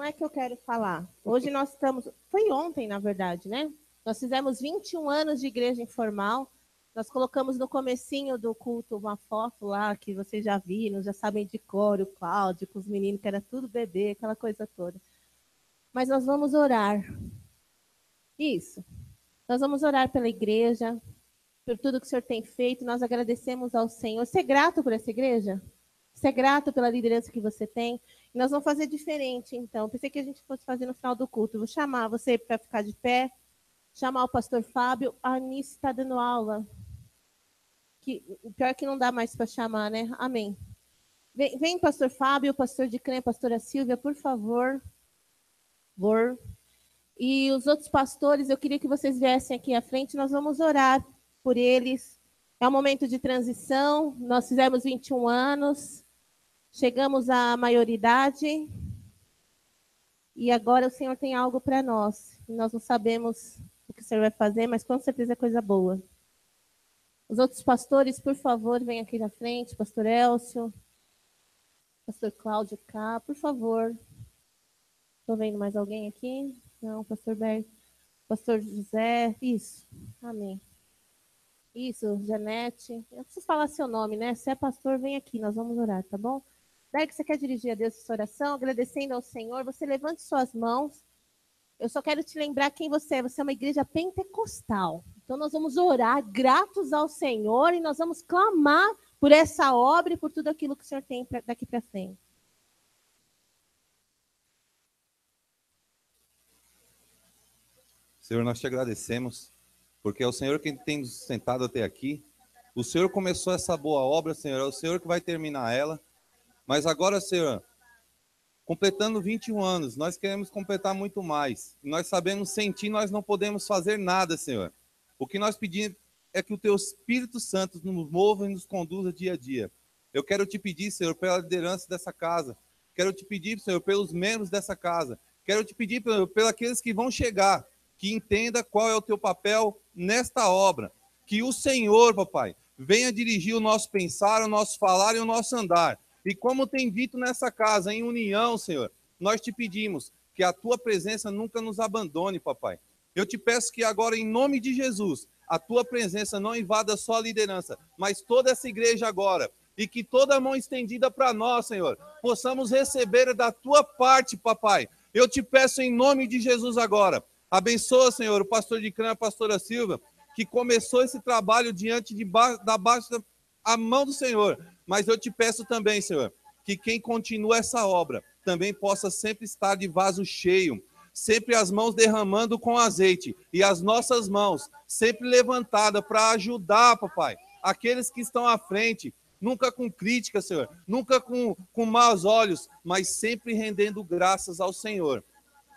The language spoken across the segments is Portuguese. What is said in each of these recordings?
não é que eu quero falar. Hoje nós estamos... Foi ontem, na verdade, né? Nós fizemos 21 anos de igreja informal. Nós colocamos no comecinho do culto uma foto lá, que vocês já viram, já sabem de cor, o Cláudio, com os meninos, que era tudo bebê, aquela coisa toda. Mas nós vamos orar. Isso. Nós vamos orar pela igreja, por tudo que o Senhor tem feito. Nós agradecemos ao Senhor. Você é grato por essa igreja? Você é grato pela liderança que você tem? E nós vamos fazer diferente, então. Pensei que a gente fosse fazer no final do culto. Vou chamar você para ficar de pé, chamar o pastor Fábio. A Anice está dando aula. O pior é que não dá mais para chamar, né? Amém. Vem, pastor Fábio, pastor de Crê, pastora Silvia, por favor. E os outros pastores, eu queria que vocês viessem aqui à frente. Nós vamos orar por eles. É um momento de transição. Nós fizemos 21 anos. Chegamos à maioridade. E agora o Senhor tem algo para nós. Nós não sabemos o que o Senhor vai fazer, mas com certeza é coisa boa. Os outros pastores, por favor, venham aqui na frente. Pastor Elcio, pastor Cláudio K, por favor. Estou vendo mais alguém aqui? Não, pastor Berg, pastor José, isso, amém. Isso, Janete, eu preciso falar seu nome, né? Se é pastor, vem aqui, nós vamos orar, tá bom? Berg, você quer dirigir a Deus essa oração, agradecendo ao Senhor, você levante suas mãos. Eu só quero te lembrar quem você é uma igreja pentecostal. Então nós vamos orar gratos ao Senhor e nós vamos clamar por essa obra e por tudo aquilo que o Senhor tem daqui para frente. Senhor, nós te agradecemos, porque é o Senhor quem tem nos sustentado até aqui. O Senhor começou essa boa obra, Senhor, é o Senhor que vai terminar ela. Mas agora, Senhor, completando 21 anos, nós queremos completar muito mais. Nós sabemos, sem Ti, nós não podemos fazer nada, Senhor. O que nós pedimos é que o Teu Espírito Santo nos mova e nos conduza dia a dia. Eu quero te pedir, Senhor, pela liderança dessa casa. Quero te pedir, Senhor, pelos membros dessa casa. Quero te pedir pelos aqueles que vão chegar, que entenda qual é o Teu papel nesta obra. Que o Senhor, papai, venha dirigir o nosso pensar, o nosso falar e o nosso andar. E como tem dito nessa casa, em união, Senhor, nós te pedimos que a Tua presença nunca nos abandone, papai. Eu te peço que agora, em nome de Jesus, a Tua presença não invada só a liderança, mas toda essa igreja agora. E que toda a mão estendida para nós, Senhor, possamos receber da Tua parte, papai. Eu te peço em nome de Jesus agora. Abençoa, Senhor, o pastor de Crã, a pastora Silvia, que começou esse trabalho diante da baixa a mão do Senhor. Mas eu te peço também, Senhor, que quem continua essa obra também possa sempre estar de vaso cheio, sempre as mãos derramando com azeite e as nossas mãos sempre levantadas para ajudar, papai, aqueles que estão à frente, nunca com crítica, Senhor, nunca com maus olhos, mas sempre rendendo graças ao Senhor,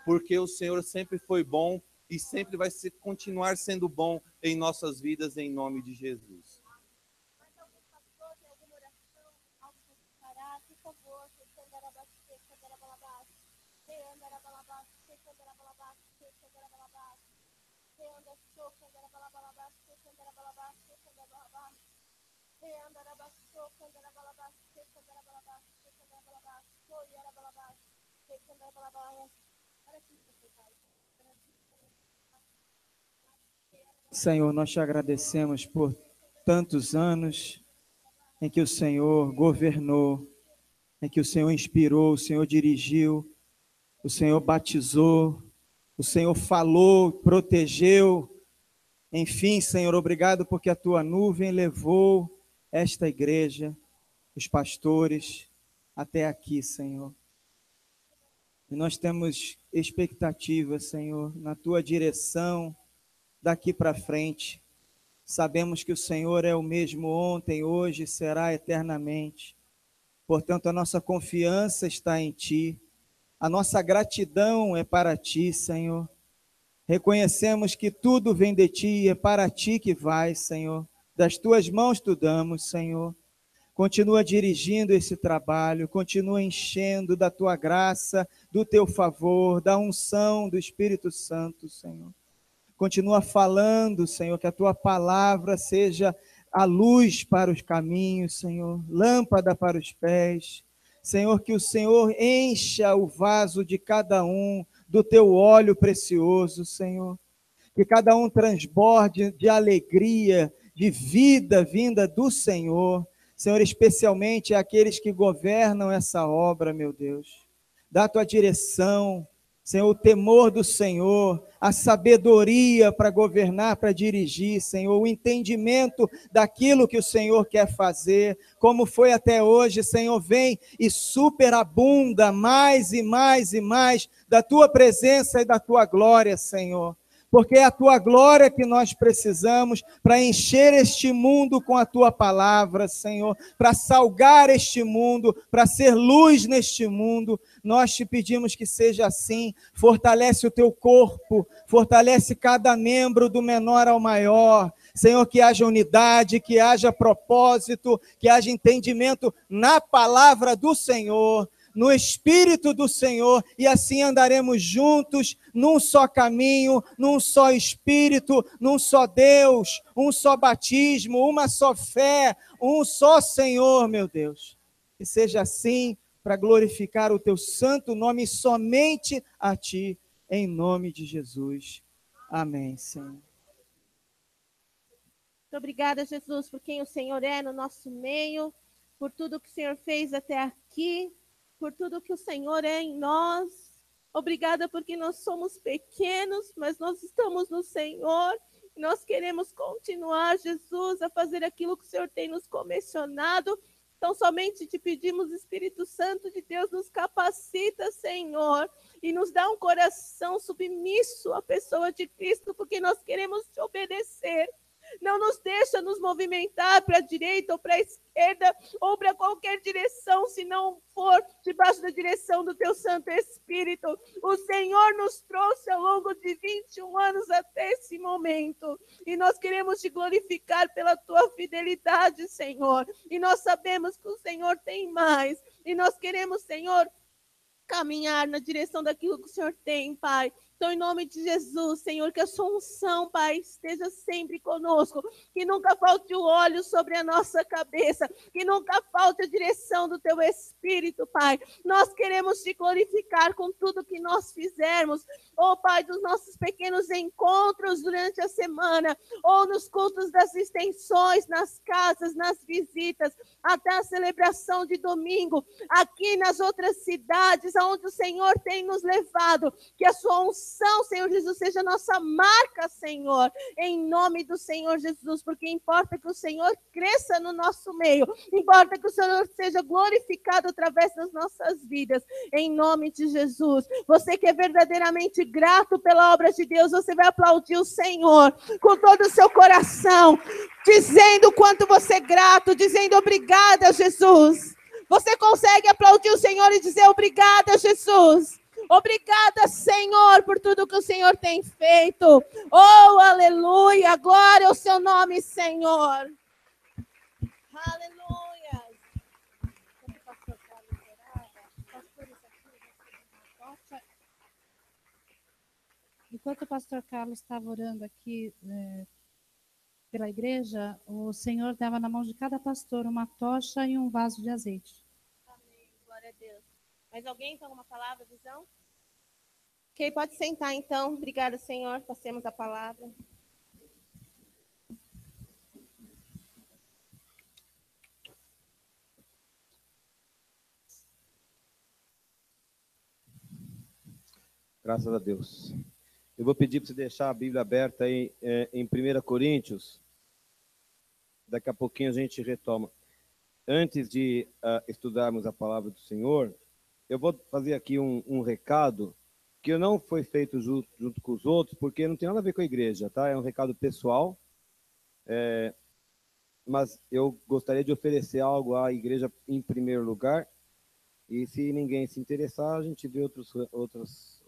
porque o Senhor sempre foi bom e sempre vai continuar sendo bom em nossas vidas, em nome de Jesus. Senhor, nós te agradecemos por tantos anos em que o Senhor governou, em que o Senhor inspirou, o Senhor dirigiu, o Senhor batizou, o Senhor falou, protegeu. Enfim, Senhor, obrigado porque a Tua nuvem levou esta igreja, os pastores, até aqui, Senhor. E nós temos expectativa, Senhor, na Tua direção, daqui para frente. Sabemos que o Senhor é o mesmo ontem, hoje e será eternamente. Portanto, a nossa confiança está em Ti. A nossa gratidão é para Ti, Senhor. Reconhecemos que tudo vem de Ti e é para Ti que vai, Senhor. Das Tuas mãos Tu damos, Senhor. Continua dirigindo esse trabalho, continua enchendo da Tua graça, do Teu favor, da unção do Espírito Santo, Senhor. Continua falando, Senhor, que a Tua palavra seja a luz para os caminhos, Senhor, lâmpada para os pés. Senhor, que o Senhor encha o vaso de cada um do teu óleo precioso, Senhor. Que cada um transborde de alegria, de vida vinda do Senhor. Senhor, especialmente aqueles que governam essa obra, meu Deus. Dá a tua direção, Senhor, o temor do Senhor, a sabedoria para governar, para dirigir, Senhor, o entendimento daquilo que o Senhor quer fazer, como foi até hoje, Senhor, vem e superabunda mais e mais e mais da tua presença e da tua glória, Senhor. Porque é a tua glória que nós precisamos para encher este mundo com a tua palavra, Senhor, para salgar este mundo, para ser luz neste mundo. Nós te pedimos que seja assim. Fortalece o teu corpo, fortalece cada membro do menor ao maior. Senhor, que haja unidade, que haja propósito, que haja entendimento na palavra do Senhor, no Espírito do Senhor, e assim andaremos juntos, num só caminho, num só Espírito, num só Deus, um só batismo, uma só fé, um só Senhor, meu Deus. Que seja assim, para glorificar o teu santo nome, somente a ti, em nome de Jesus. Amém, Senhor. Muito obrigada, Jesus, por quem o Senhor é no nosso meio, por tudo que o Senhor fez até aqui, por tudo que o Senhor é em nós. Obrigada porque nós somos pequenos, mas nós estamos no Senhor. Nós queremos continuar, Jesus, a fazer aquilo que o Senhor tem nos comissionado. Então, somente te pedimos, Espírito Santo de Deus, nos capacita, Senhor, e nos dá um coração submisso à pessoa de Cristo, porque nós queremos te obedecer. Não nos deixa nos movimentar para a direita ou para a esquerda ou para qualquer direção, se não for debaixo da direção do teu Santo Espírito. O Senhor nos trouxe ao longo de 21 anos até esse momento. E nós queremos te glorificar pela tua fidelidade, Senhor. E nós sabemos que o Senhor tem mais. E nós queremos, Senhor, caminhar na direção daquilo que o Senhor tem, Pai. Então, em nome de Jesus, Senhor, que a sua unção, Pai, esteja sempre conosco, que nunca falte o óleo sobre a nossa cabeça, que nunca falte a direção do teu Espírito, Pai. Nós queremos te glorificar com tudo que nós fizermos, ou Pai, dos nossos pequenos encontros durante a semana, ou nos cultos das extensões, nas casas, nas visitas, até a celebração de domingo, aqui nas outras cidades, aonde o Senhor tem nos levado, que a sua unção, Senhor Jesus, seja a nossa marca, Senhor, em nome do Senhor Jesus, porque importa que o Senhor cresça no nosso meio, importa que o Senhor seja glorificado através das nossas vidas, em nome de Jesus. Você que é verdadeiramente grato pela obra de Deus, você vai aplaudir o Senhor com todo o seu coração, dizendo o quanto você é grato, dizendo obrigada, Jesus. Você consegue aplaudir o Senhor e dizer obrigada, Jesus? Obrigada, Senhor, por tudo que o Senhor tem feito. Oh, aleluia, glória ao seu nome, Senhor. Aleluia. Enquanto o pastor Carlos estava orando aqui pela igreja, o Senhor dava na mão de cada pastor uma tocha e um vaso de azeite. Amém, glória a Deus. Mais alguém tem alguma palavra, visão? Ok, pode sentar então. Obrigada, Senhor. Passemos a palavra. Graças a Deus. Eu vou pedir para você deixar a Bíblia aberta aí em 1 Coríntios. Daqui a pouquinho a gente retoma. Antes de estudarmos a palavra do Senhor, eu vou fazer aqui um recado que não foi feito junto com os outros, porque não tem nada a ver com a igreja, tá? É um recado pessoal, mas eu gostaria de oferecer algo à igreja em primeiro lugar, e se ninguém se interessar, a gente vê outras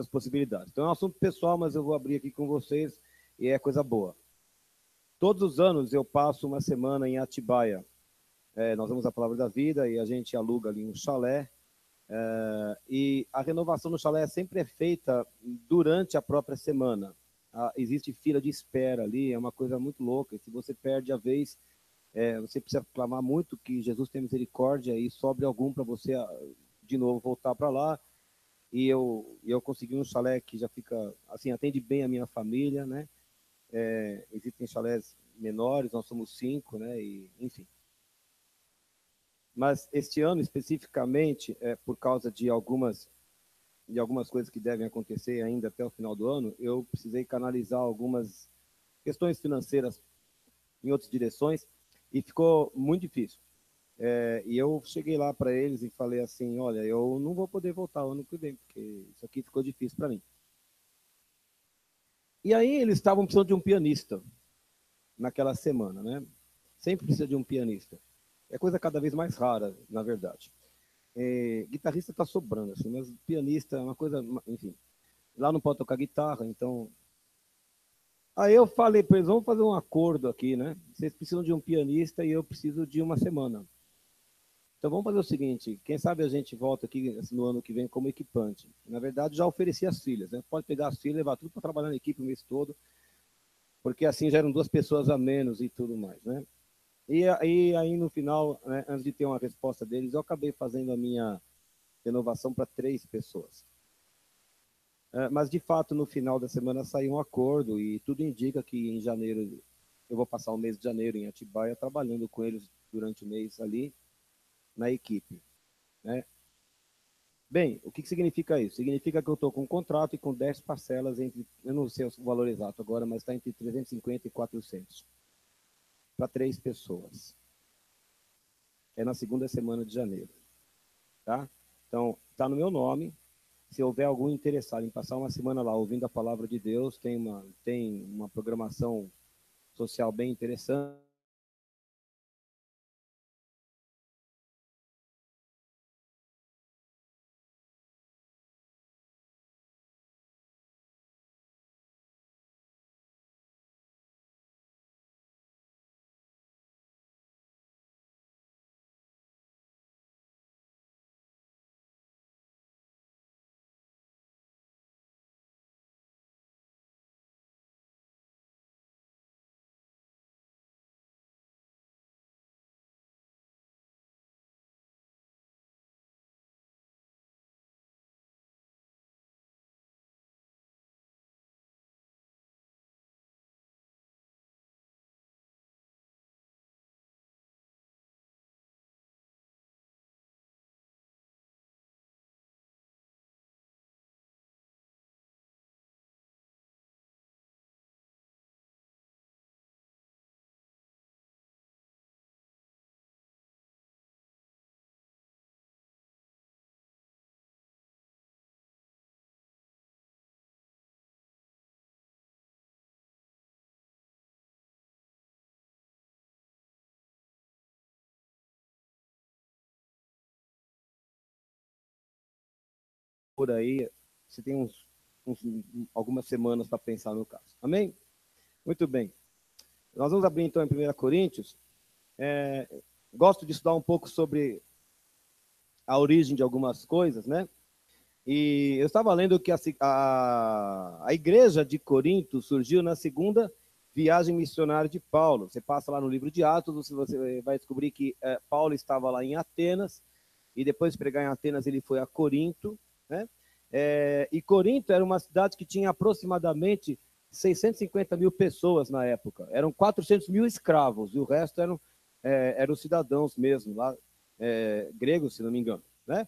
possibilidades. Então é um assunto pessoal, mas eu vou abrir aqui com vocês, e é coisa boa. Todos os anos eu passo uma semana em Atibaia. Nós vamos à Palavra da Vida e a gente aluga ali um chalé. E a renovação no chalé sempre é feita durante a própria semana. Existe fila de espera ali, é uma coisa muito louca. Se você perde a vez, Você precisa clamar muito que Jesus tenha misericórdia e sobre algum para você de novo voltar para lá. E eu consegui um chalé que já fica, assim, atende bem a minha família, né? Existem chalés menores, nós somos 5, né? E, enfim. Mas este ano, especificamente, por causa de algumas coisas que devem acontecer ainda até o final do ano, eu precisei canalizar algumas questões financeiras em outras direções e ficou muito difícil. E eu cheguei lá para eles e falei assim, olha, eu não vou poder voltar o ano que vem, porque isso aqui ficou difícil para mim. E aí eles estavam precisando de um pianista naquela semana, né? Sempre precisa de um pianista. É coisa cada vez mais rara, na verdade. Guitarrista está sobrando, assim, mas pianista é uma coisa, enfim. Lá não pode tocar guitarra, então... Aí eu falei para eles, vamos fazer um acordo aqui, né? Vocês precisam de um pianista e eu preciso de uma semana. Então vamos fazer o seguinte, quem sabe a gente volta aqui no ano que vem como equipante. Na verdade, já ofereci as filhas, né? Pode pegar as filhas, levar tudo para trabalhar na equipe o mês todo, porque assim já eram 2 pessoas a menos e tudo mais, né? E aí no final, né, antes de ter uma resposta deles, eu acabei fazendo a minha renovação para 3 pessoas. Mas de fato, no final da semana saiu um acordo e tudo indica que em janeiro, eu vou passar o mês de janeiro em Atibaia, trabalhando com eles durante o mês ali, na equipe, né? Bem, o que significa isso? Significa que eu estou com um contrato e com 10 parcelas entre, eu não sei o valor exato agora, mas está entre 350 e 400 para 3 pessoas. É na segunda semana de janeiro, tá? Então, está no meu nome. Se houver algum interessado em passar uma semana lá ouvindo a palavra de Deus, tem uma programação social bem interessante. Por aí, você tem algumas semanas para pensar no caso. Amém? Muito bem. Nós vamos abrir então em 1 Coríntios. Gosto de estudar um pouco sobre a origem de algumas coisas, né? E eu estava lendo que a igreja de Corinto surgiu na segunda viagem missionária de Paulo. Você passa lá no livro de Atos, você vai descobrir que Paulo estava lá em Atenas, e depois de pregar em Atenas ele foi a Corinto, né? E Corinto era uma cidade que tinha aproximadamente 650 mil pessoas na época. Eram 400 mil escravos, e o resto eram cidadãos mesmo, lá, gregos, se não me engano, né?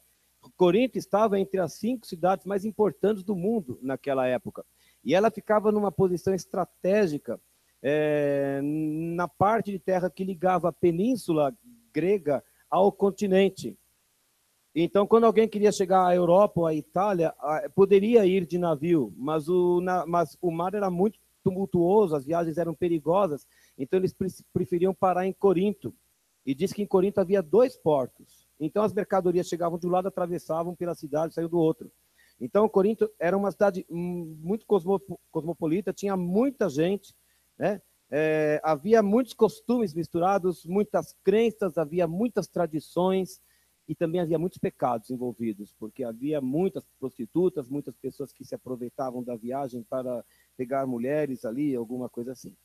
Corinto estava entre as 5 cidades mais importantes do mundo naquela época. E ela ficava numa posição estratégica na parte de terra que ligava a península grega ao continente. Então, quando alguém queria chegar à Europa ou à Itália, poderia ir de navio, mas o mar era muito tumultuoso, as viagens eram perigosas, então eles preferiam parar em Corinto. E diz que em Corinto havia 2 portos. Então as mercadorias chegavam de um lado, atravessavam pela cidade, saíam do outro. Então Corinto era uma cidade muito cosmopolita, tinha muita gente, né? Havia muitos costumes misturados, muitas crenças, havia muitas tradições e também havia muitos pecados envolvidos, porque havia muitas prostitutas, muitas pessoas que se aproveitavam da viagem para pegar mulheres ali, alguma coisa assim.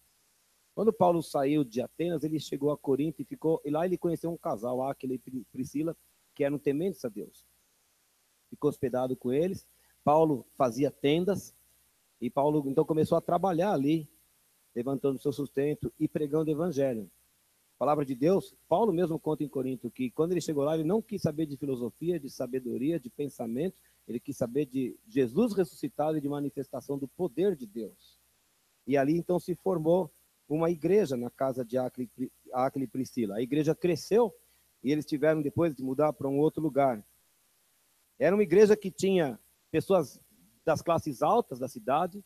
Quando Paulo saiu de Atenas, ele chegou a Corinto e lá ele conheceu um casal, Áquila e Priscila, que eram tementes a Deus. Ficou hospedado com eles. Paulo fazia tendas e Paulo então começou a trabalhar ali, levantando seu sustento e pregando o evangelho. Palavra de Deus, Paulo mesmo conta em Corinto que quando ele chegou lá, ele não quis saber de filosofia, de sabedoria, de pensamento, ele quis saber de Jesus ressuscitado e de manifestação do poder de Deus. E ali então se formou uma igreja na casa de Áquila e Priscila. A igreja cresceu e eles tiveram depois de mudar para um outro lugar. Era uma igreja que tinha pessoas das classes altas da cidade,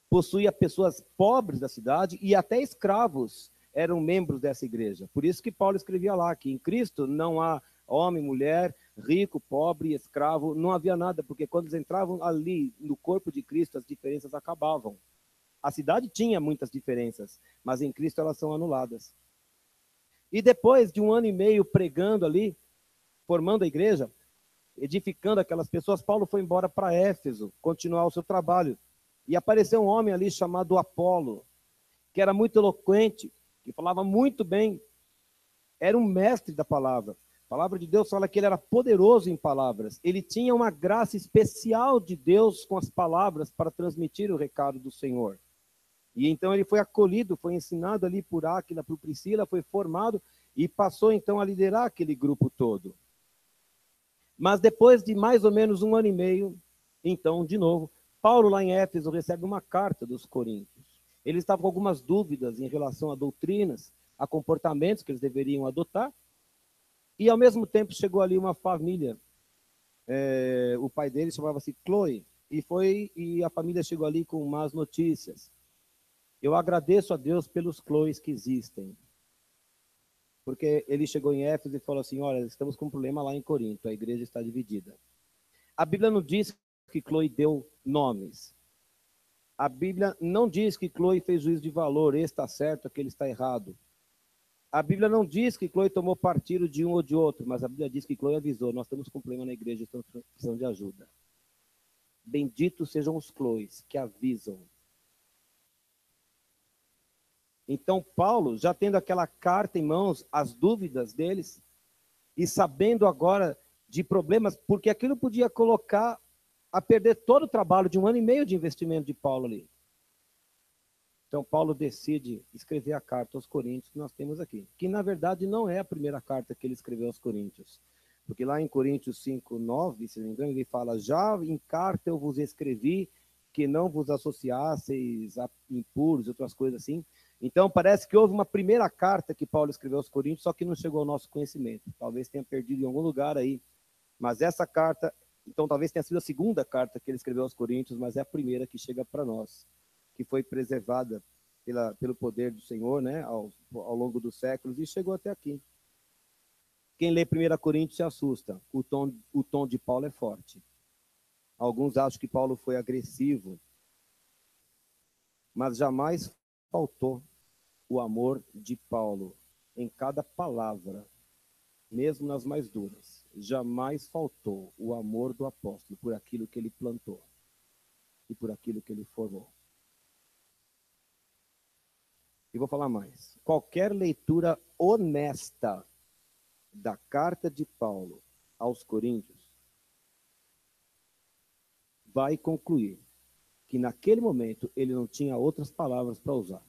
possuía pessoas pobres da cidade e até escravos eram membros dessa igreja. Por isso que Paulo escrevia lá que em Cristo não há homem, mulher, rico, pobre, escravo, não havia nada, porque quando eles entravam ali no corpo de Cristo, as diferenças acabavam. A cidade tinha muitas diferenças, mas em Cristo elas são anuladas. E depois de 1 ano e meio pregando ali, formando a igreja, edificando aquelas pessoas, Paulo foi embora para Éfeso, continuar o seu trabalho. E apareceu um homem ali chamado Apolo, que era muito eloquente, que falava muito bem, era um mestre da palavra. A palavra de Deus fala que ele era poderoso em palavras. Ele tinha uma graça especial de Deus com as palavras para transmitir o recado do Senhor. E então ele foi acolhido, foi ensinado ali por Áquila, por Priscila, foi formado e passou então a liderar aquele grupo todo. Mas depois de mais ou menos 1 ano e meio, então, de novo, Paulo lá em Éfeso recebe uma carta dos coríntios. Eles estavam com algumas dúvidas em relação a doutrinas, a comportamentos que eles deveriam adotar. E ao mesmo tempo chegou ali uma família. O pai dele chamava-se Chloe. E a família chegou ali com más notícias. Eu agradeço a Deus pelos Chloes que existem. Porque ele chegou em Éfeso e falou assim, olha, estamos com um problema lá em Corinto, a igreja está dividida. A Bíblia não diz que Chloe deu nomes. A Bíblia não diz que Chloe fez juízo de valor, esse está certo, aquele está errado. A Bíblia não diz que Chloe tomou partido de um ou de outro, mas a Bíblia diz que Chloe avisou, nós estamos com um problema na igreja, estamos precisando de ajuda. Benditos sejam os Chloes que avisam. Então Paulo, já tendo aquela carta em mãos, as dúvidas deles, e sabendo agora de problemas, porque aquilo podia colocar a perder todo o trabalho de 1 ano e meio de investimento de Paulo ali. Então Paulo decide escrever a carta aos Coríntios que nós temos aqui, que na verdade não é a primeira carta que ele escreveu aos Coríntios, porque lá em Coríntios 5:9, se não me engano, ele fala, já em carta eu vos escrevi que não vos associasseis a impuros, outras coisas assim. Então parece que houve uma primeira carta que Paulo escreveu aos Coríntios, só que não chegou ao nosso conhecimento, talvez tenha perdido em algum lugar aí, mas essa carta, então talvez tenha sido a segunda carta que ele escreveu aos Coríntios, mas é a primeira que chega para nós, que foi preservada pelo poder do Senhor, né, ao longo dos séculos, e chegou até aqui. Quem lê 1 Coríntios se assusta, o tom de Paulo é forte. Alguns acham que Paulo foi agressivo, mas jamais faltou o amor de Paulo em cada palavra, mesmo nas mais duras. Jamais faltou o amor do apóstolo por aquilo que ele plantou e por aquilo que ele formou. E vou falar mais. Qualquer leitura honesta da carta de Paulo aos Coríntios vai concluir que naquele momento ele não tinha outras palavras para usar.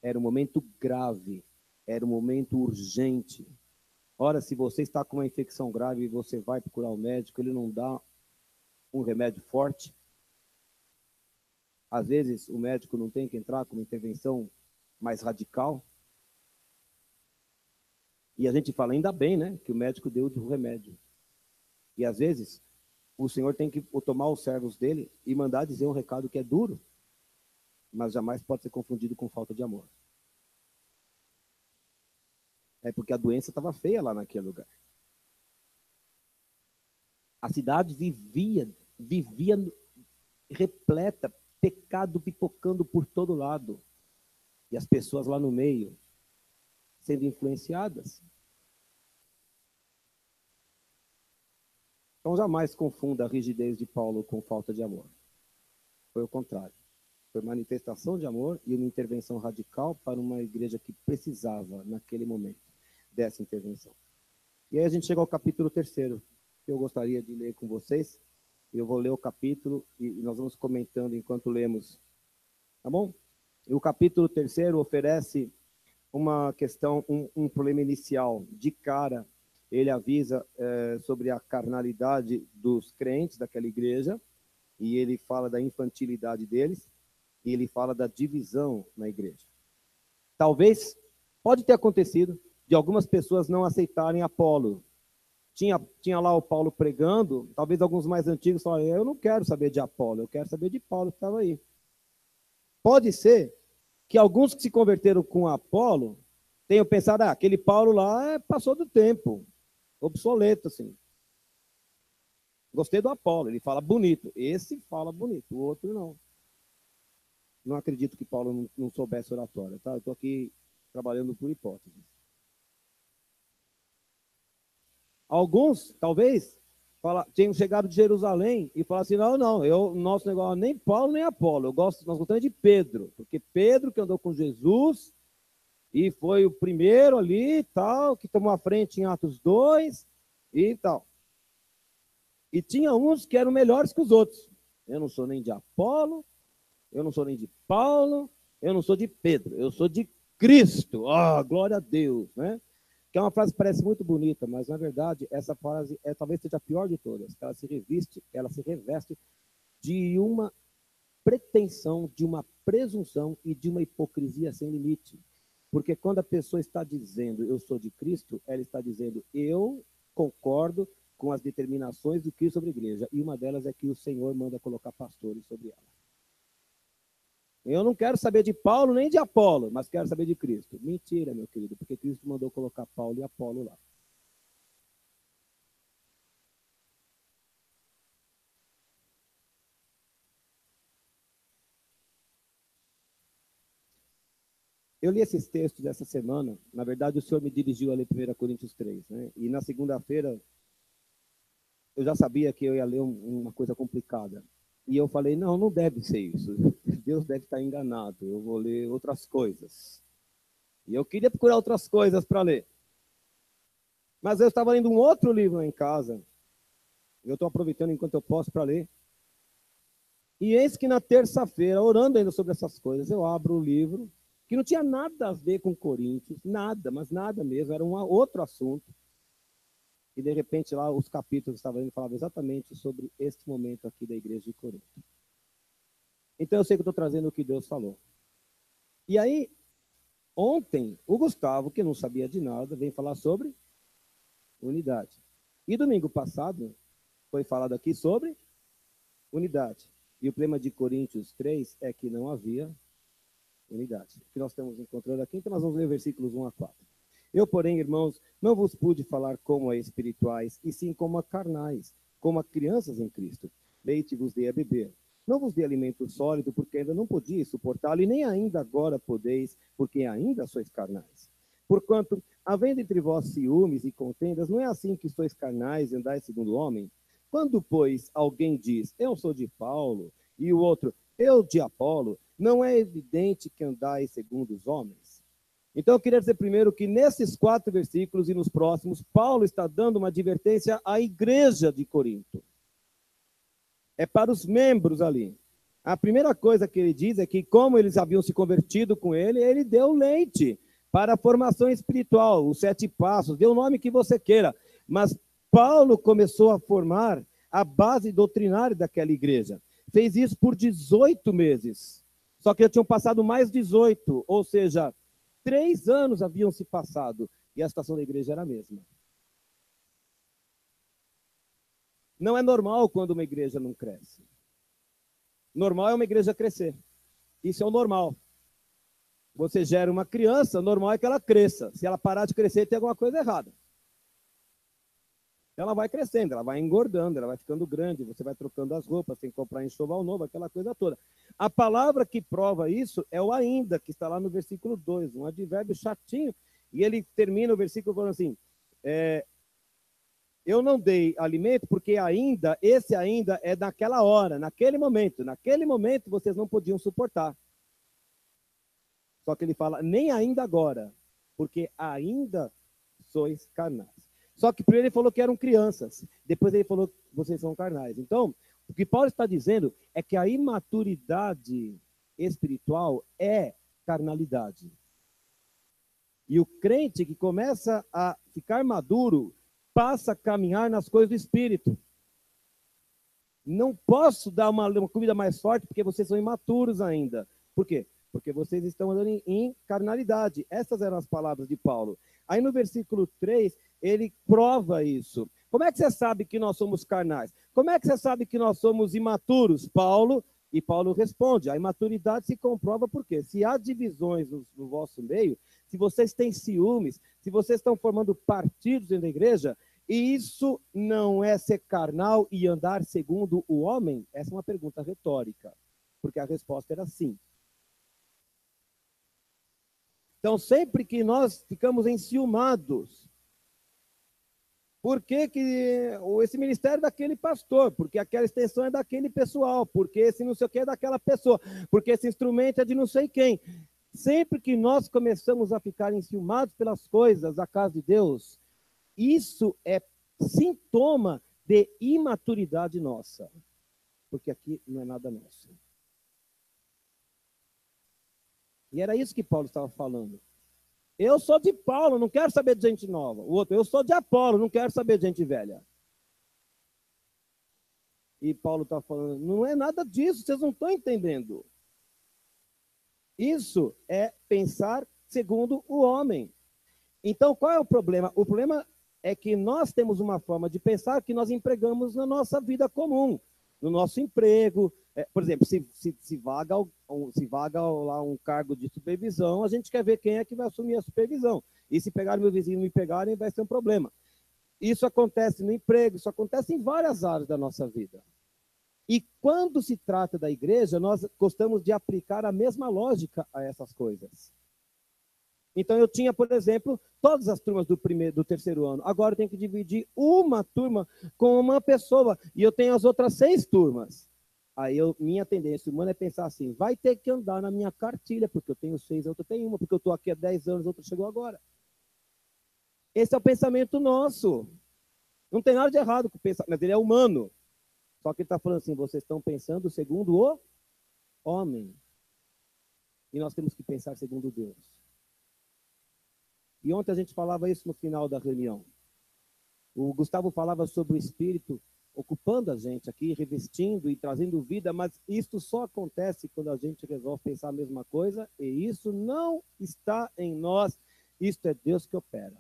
Era um momento grave, era um momento urgente. Ora, se você está com uma infecção grave e você vai procurar o médico, ele não dá um remédio forte. Às vezes o médico não tem que entrar com uma intervenção mais radical. E a gente fala, ainda bem, né, que o médico deu o remédio. E às vezes o Senhor tem que tomar os servos dele e mandar dizer um recado que é duro, mas jamais pode ser confundido com falta de amor. É porque a doença estava feia lá naquele lugar. A cidade vivia repleta, pecado pipocando por todo lado. E as pessoas lá no meio, sendo influenciadas. Então jamais confunda a rigidez de Paulo com falta de amor. Foi o contrário. Foi manifestação de amor e uma intervenção radical para uma igreja que precisava, naquele momento, dessa intervenção. E aí a gente chega ao capítulo 3º, que eu gostaria de ler com vocês. Eu vou ler o capítulo e nós vamos comentando enquanto lemos. Tá bom? E o capítulo 3º oferece uma questão, um problema inicial. De cara, ele avisa sobre a carnalidade dos crentes daquela igreja, e ele fala da infantilidade deles, e ele fala da divisão na igreja. Talvez, pode ter acontecido, de algumas pessoas não aceitarem Apolo. Tinha lá o Paulo pregando, talvez alguns mais antigos falaram, eu não quero saber de Apolo, eu quero saber de Paulo que estava aí. Pode ser que alguns que se converteram com Apolo tenham pensado, aquele Paulo lá passou do tempo, obsoleto, assim. Gostei do Apolo, ele fala bonito. Esse fala bonito, o outro não. Não acredito que Paulo não soubesse oratória, tá? Eu estou aqui trabalhando por hipótese. Alguns, talvez, tinham chegado de Jerusalém e falaram assim, nosso negócio nem Paulo nem Apolo, nós gostamos de Pedro, porque Pedro que andou com Jesus e foi o primeiro ali e tal, que tomou a frente em Atos 2 e tal. E tinha uns que eram melhores que os outros. Eu não sou nem de Apolo, eu não sou nem de Paulo, eu não sou de Pedro, eu sou de Cristo. Glória a Deus, né? Que é uma frase que parece muito bonita, mas na verdade essa frase talvez seja a pior de todas. Ela se reveste de uma pretensão, de uma presunção e de uma hipocrisia sem limite. Porque quando a pessoa está dizendo eu sou de Cristo, ela está dizendo eu concordo com as determinações de Cristo sobre a igreja. E uma delas é que o Senhor manda colocar pastores sobre ela. Eu não quero saber de Paulo nem de Apolo, mas quero saber de Cristo. Mentira, meu querido, porque Cristo mandou colocar Paulo e Apolo lá. Eu li esses textos essa semana, na verdade o Senhor me dirigiu a ler 1 Coríntios 3, né? E na segunda-feira eu já sabia que eu ia ler uma coisa complicada. E eu falei, não deve ser isso. Deus deve estar enganado. Eu vou ler outras coisas. E eu queria procurar outras coisas para ler. Mas eu estava lendo um outro livro lá em casa. Eu estou aproveitando enquanto eu posso para ler. E eis que na terça-feira, orando ainda sobre essas coisas, eu abro o livro, que não tinha nada a ver com Coríntios, nada, mas nada mesmo, era um outro assunto. E de repente lá os capítulos que estavam lendo falavam exatamente sobre este momento aqui da igreja de Corinto. Então eu sei que eu estou trazendo o que Deus falou. E aí, ontem, o Gustavo, que não sabia de nada, veio falar sobre unidade. E domingo passado, foi falado aqui sobre unidade. E o problema de Coríntios 3 é que não havia unidade. O que nós estamos encontrando aqui, então nós vamos ler versículos 1 a 4. Eu, porém, irmãos, não vos pude falar como a espirituais, e sim como a carnais, como a crianças em Cristo. Leite vos dei a beber. Não vos dei alimento sólido, porque ainda não podiais suportá-lo, e nem ainda agora podeis, porque ainda sois carnais. Porquanto, havendo entre vós ciúmes e contendas, não é assim que sois carnais e andais segundo o homem? Quando, pois, alguém diz, eu sou de Paulo, e o outro, eu de Apolo, não é evidente que andais segundo os homens? Então, eu queria dizer primeiro que nesses 4 versículos e nos próximos, Paulo está dando uma advertência à igreja de Corinto. É para os membros ali. A primeira coisa que ele diz é que, como eles haviam se convertido com ele, ele deu leite para a formação espiritual, os 7 passos, dê o nome que você queira. Mas Paulo começou a formar a base doutrinária daquela igreja. Fez isso por 18 meses. Só que já tinham passado mais 18, ou seja, 3 anos haviam se passado e a situação da igreja era a mesma. Não é normal quando uma igreja não cresce. Normal é uma igreja crescer. Isso é o normal. Você gera uma criança, normal é que ela cresça. Se ela parar de crescer, tem alguma coisa errada. Ela vai crescendo, ela vai engordando, ela vai ficando grande, você vai trocando as roupas, tem que comprar enxoval novo, aquela coisa toda. A palavra que prova isso é o ainda, que está lá no versículo 2, um advérbio chatinho, e ele termina o versículo falando assim, Eu não dei alimento porque esse ainda é naquela hora, naquele momento. Naquele momento vocês não podiam suportar. Só que ele fala, nem ainda agora, porque ainda sois carnais. Só que primeiro ele falou que eram crianças, depois ele falou que vocês são carnais. Então, o que Paulo está dizendo é que a imaturidade espiritual é carnalidade. E o crente que começa a ficar maduro, passa a caminhar nas coisas do Espírito. Não posso dar uma comida mais forte porque vocês são imaturos ainda. Por quê? Porque vocês estão andando em carnalidade. Essas eram as palavras de Paulo. Aí no versículo 3, ele prova isso. Como é que você sabe que nós somos carnais? Como é que você sabe que nós somos imaturos, Paulo? E Paulo responde, a imaturidade se comprova por quê? Se há divisões no vosso meio, se vocês têm ciúmes, se vocês estão formando partidos dentro da igreja, e isso não é ser carnal e andar segundo o homem? Essa é uma pergunta retórica, porque a resposta era sim. Então, sempre que nós ficamos enciumados, por que esse ministério é daquele pastor? Porque aquela extensão é daquele pessoal, porque esse não sei o que é daquela pessoa, porque esse instrumento é de não sei quem. Sempre que nós começamos a ficar enciumados pelas coisas da casa de Deus, isso é sintoma de imaturidade nossa, porque aqui não é nada nosso. E era isso que Paulo estava falando. Eu sou de Paulo, não quero saber de gente nova. O outro, eu sou de Apolo, não quero saber de gente velha. E Paulo está falando, não é nada disso, vocês não estão entendendo. Isso é pensar segundo o homem. Então, qual é o problema? O problema é que nós temos uma forma de pensar que nós empregamos na nossa vida comum, no nosso emprego. Por exemplo, se vaga lá um cargo de supervisão, a gente quer ver quem é que vai assumir a supervisão. E se pegarem meu vizinho e me pegarem, vai ser um problema. Isso acontece no emprego, isso acontece em várias áreas da nossa vida. E quando se trata da igreja, nós gostamos de aplicar a mesma lógica a essas coisas. Então eu tinha, por exemplo, todas as turmas do terceiro ano. Agora eu tenho que dividir uma turma com uma pessoa e eu tenho as outras 6 turmas. Aí minha tendência humana é pensar assim, vai ter que andar na minha cartilha, porque eu tenho 6, a outra tem uma, porque eu estou aqui há 10 anos, a outra chegou agora. Esse é o pensamento nosso. Não tem nada de errado com o pensamento, mas ele é humano. Só que ele está falando assim, vocês estão pensando segundo o homem. E nós temos que pensar segundo Deus. E ontem a gente falava isso no final da reunião. O Gustavo falava sobre o Espírito ocupando a gente aqui, revestindo e trazendo vida, mas isso só acontece quando a gente resolve pensar a mesma coisa, e isso não está em nós, isso é Deus que opera.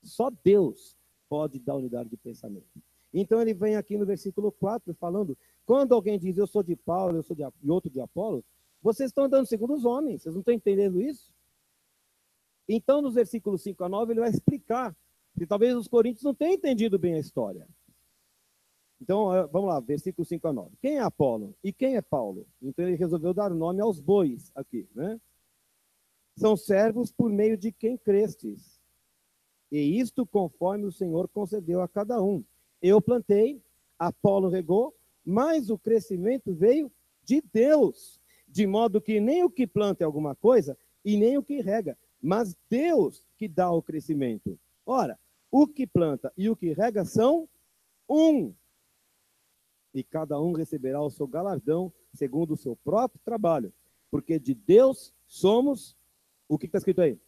Só Deus pode dar unidade de pensamento. Então ele vem aqui no versículo 4 falando, quando alguém diz eu sou de Paulo, eu sou e outro de Apolo, vocês estão andando segundo os homens, vocês não estão entendendo isso? Então nos versículos 5 a 9 ele vai explicar, que talvez os coríntios não tenham entendido bem a história. Então vamos lá, versículo 5 a 9. Quem é Apolo e quem é Paulo? Então ele resolveu dar nome aos bois aqui, né? São servos por meio de quem crestes. E isto conforme o Senhor concedeu a cada um. Eu plantei, Apolo regou, mas o crescimento veio de Deus, de modo que nem o que planta é alguma coisa e nem o que rega, mas Deus que dá o crescimento. Ora, o que planta e o que rega são um, e cada um receberá o seu galardão segundo o seu próprio trabalho, porque de Deus somos, o que está escrito aí?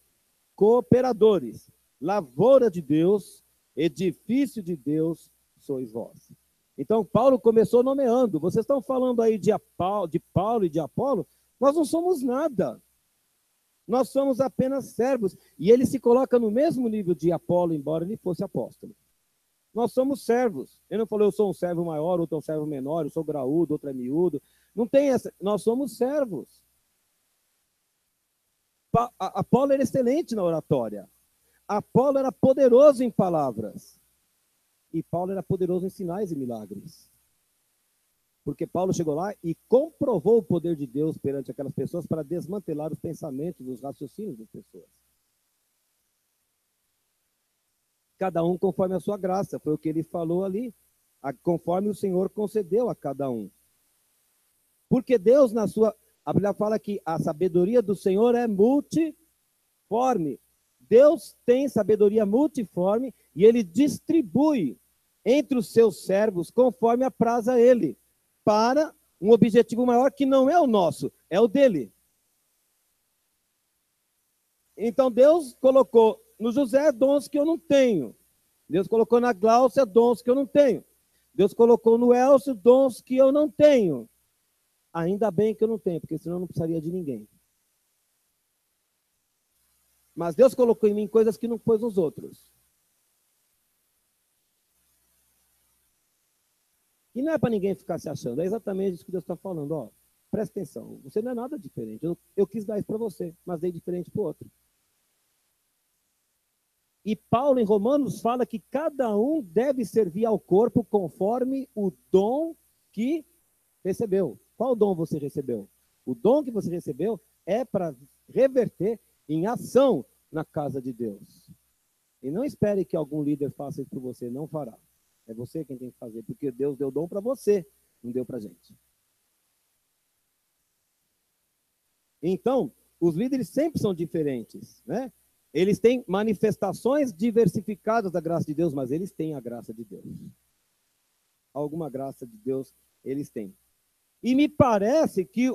Cooperadores, lavoura de Deus, edifício de Deus sois vós. Então, Paulo começou nomeando. Vocês estão falando aí de Paulo e de Apolo? Nós não somos nada. Nós somos apenas servos. E ele se coloca no mesmo nível de Apolo, embora ele fosse apóstolo. Nós somos servos. Ele não falou, eu sou um servo maior, outro é um servo menor, eu sou graúdo, outro é miúdo. Não tem essa. Nós somos servos. Apolo era excelente na oratória. Apolo era poderoso em palavras. E Paulo era poderoso em sinais e milagres. Porque Paulo chegou lá e comprovou o poder de Deus perante aquelas pessoas para desmantelar os pensamentos, os raciocínios das pessoas. Cada um conforme a sua graça. Foi o que ele falou ali. Conforme o Senhor concedeu a cada um. Porque Deus, a Bíblia fala que a sabedoria do Senhor é multiforme. Deus tem sabedoria multiforme e ele distribui entre os seus servos conforme apraza ele, para um objetivo maior que não é o nosso, é o dele. Então Deus colocou no José dons que eu não tenho. Deus colocou na Gláucia dons que eu não tenho. Deus colocou no Elcio dons que eu não tenho. Ainda bem que eu não tenho, porque senão eu não precisaria de ninguém. Mas Deus colocou em mim coisas que não pôs nos outros. E não é para ninguém ficar se achando, é exatamente isso que Deus está falando. Ó, presta atenção, você não é nada diferente. Eu quis dar isso para você, mas dei diferente para o outro. E Paulo, em Romanos, fala que cada um deve servir ao corpo conforme o dom que recebeu. Qual dom você recebeu? O dom que você recebeu é para reverter em ação na casa de Deus. E não espere que algum líder faça isso por você, não fará. É você quem tem que fazer, porque Deus deu dom para você, não deu para a gente. Então, os líderes sempre são diferentes, né? Eles têm manifestações diversificadas da graça de Deus, mas eles têm a graça de Deus. Alguma graça de Deus eles têm. E me parece que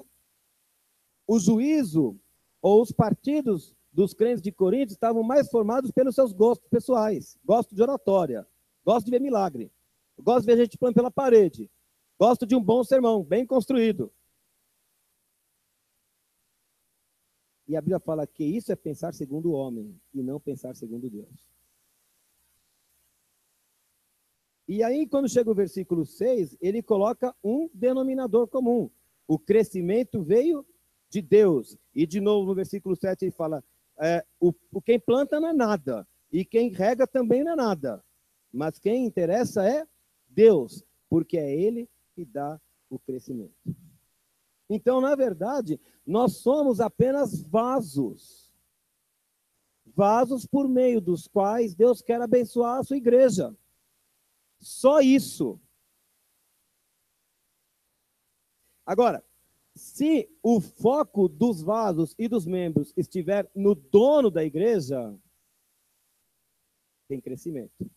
o juízo ou os partidos dos crentes de Corinto estavam mais formados pelos seus gostos pessoais. Gosto de oratória, gosto de ver milagre, gosto de ver gente pulando pela parede, gosto de um bom sermão, bem construído. E a Bíblia fala que isso é pensar segundo o homem e não pensar segundo Deus. E aí, quando chega o versículo 6, ele coloca um denominador comum. O crescimento veio de Deus. E de novo, no versículo 7, ele fala, quem planta não é nada, e quem rega também não é nada. Mas quem interessa é Deus, porque é Ele que dá o crescimento. Então, na verdade, nós somos apenas vasos. Vasos por meio dos quais Deus quer abençoar a sua igreja. Só isso. Agora, se o foco dos vasos e dos membros estiver no dono da igreja, tem crescimento.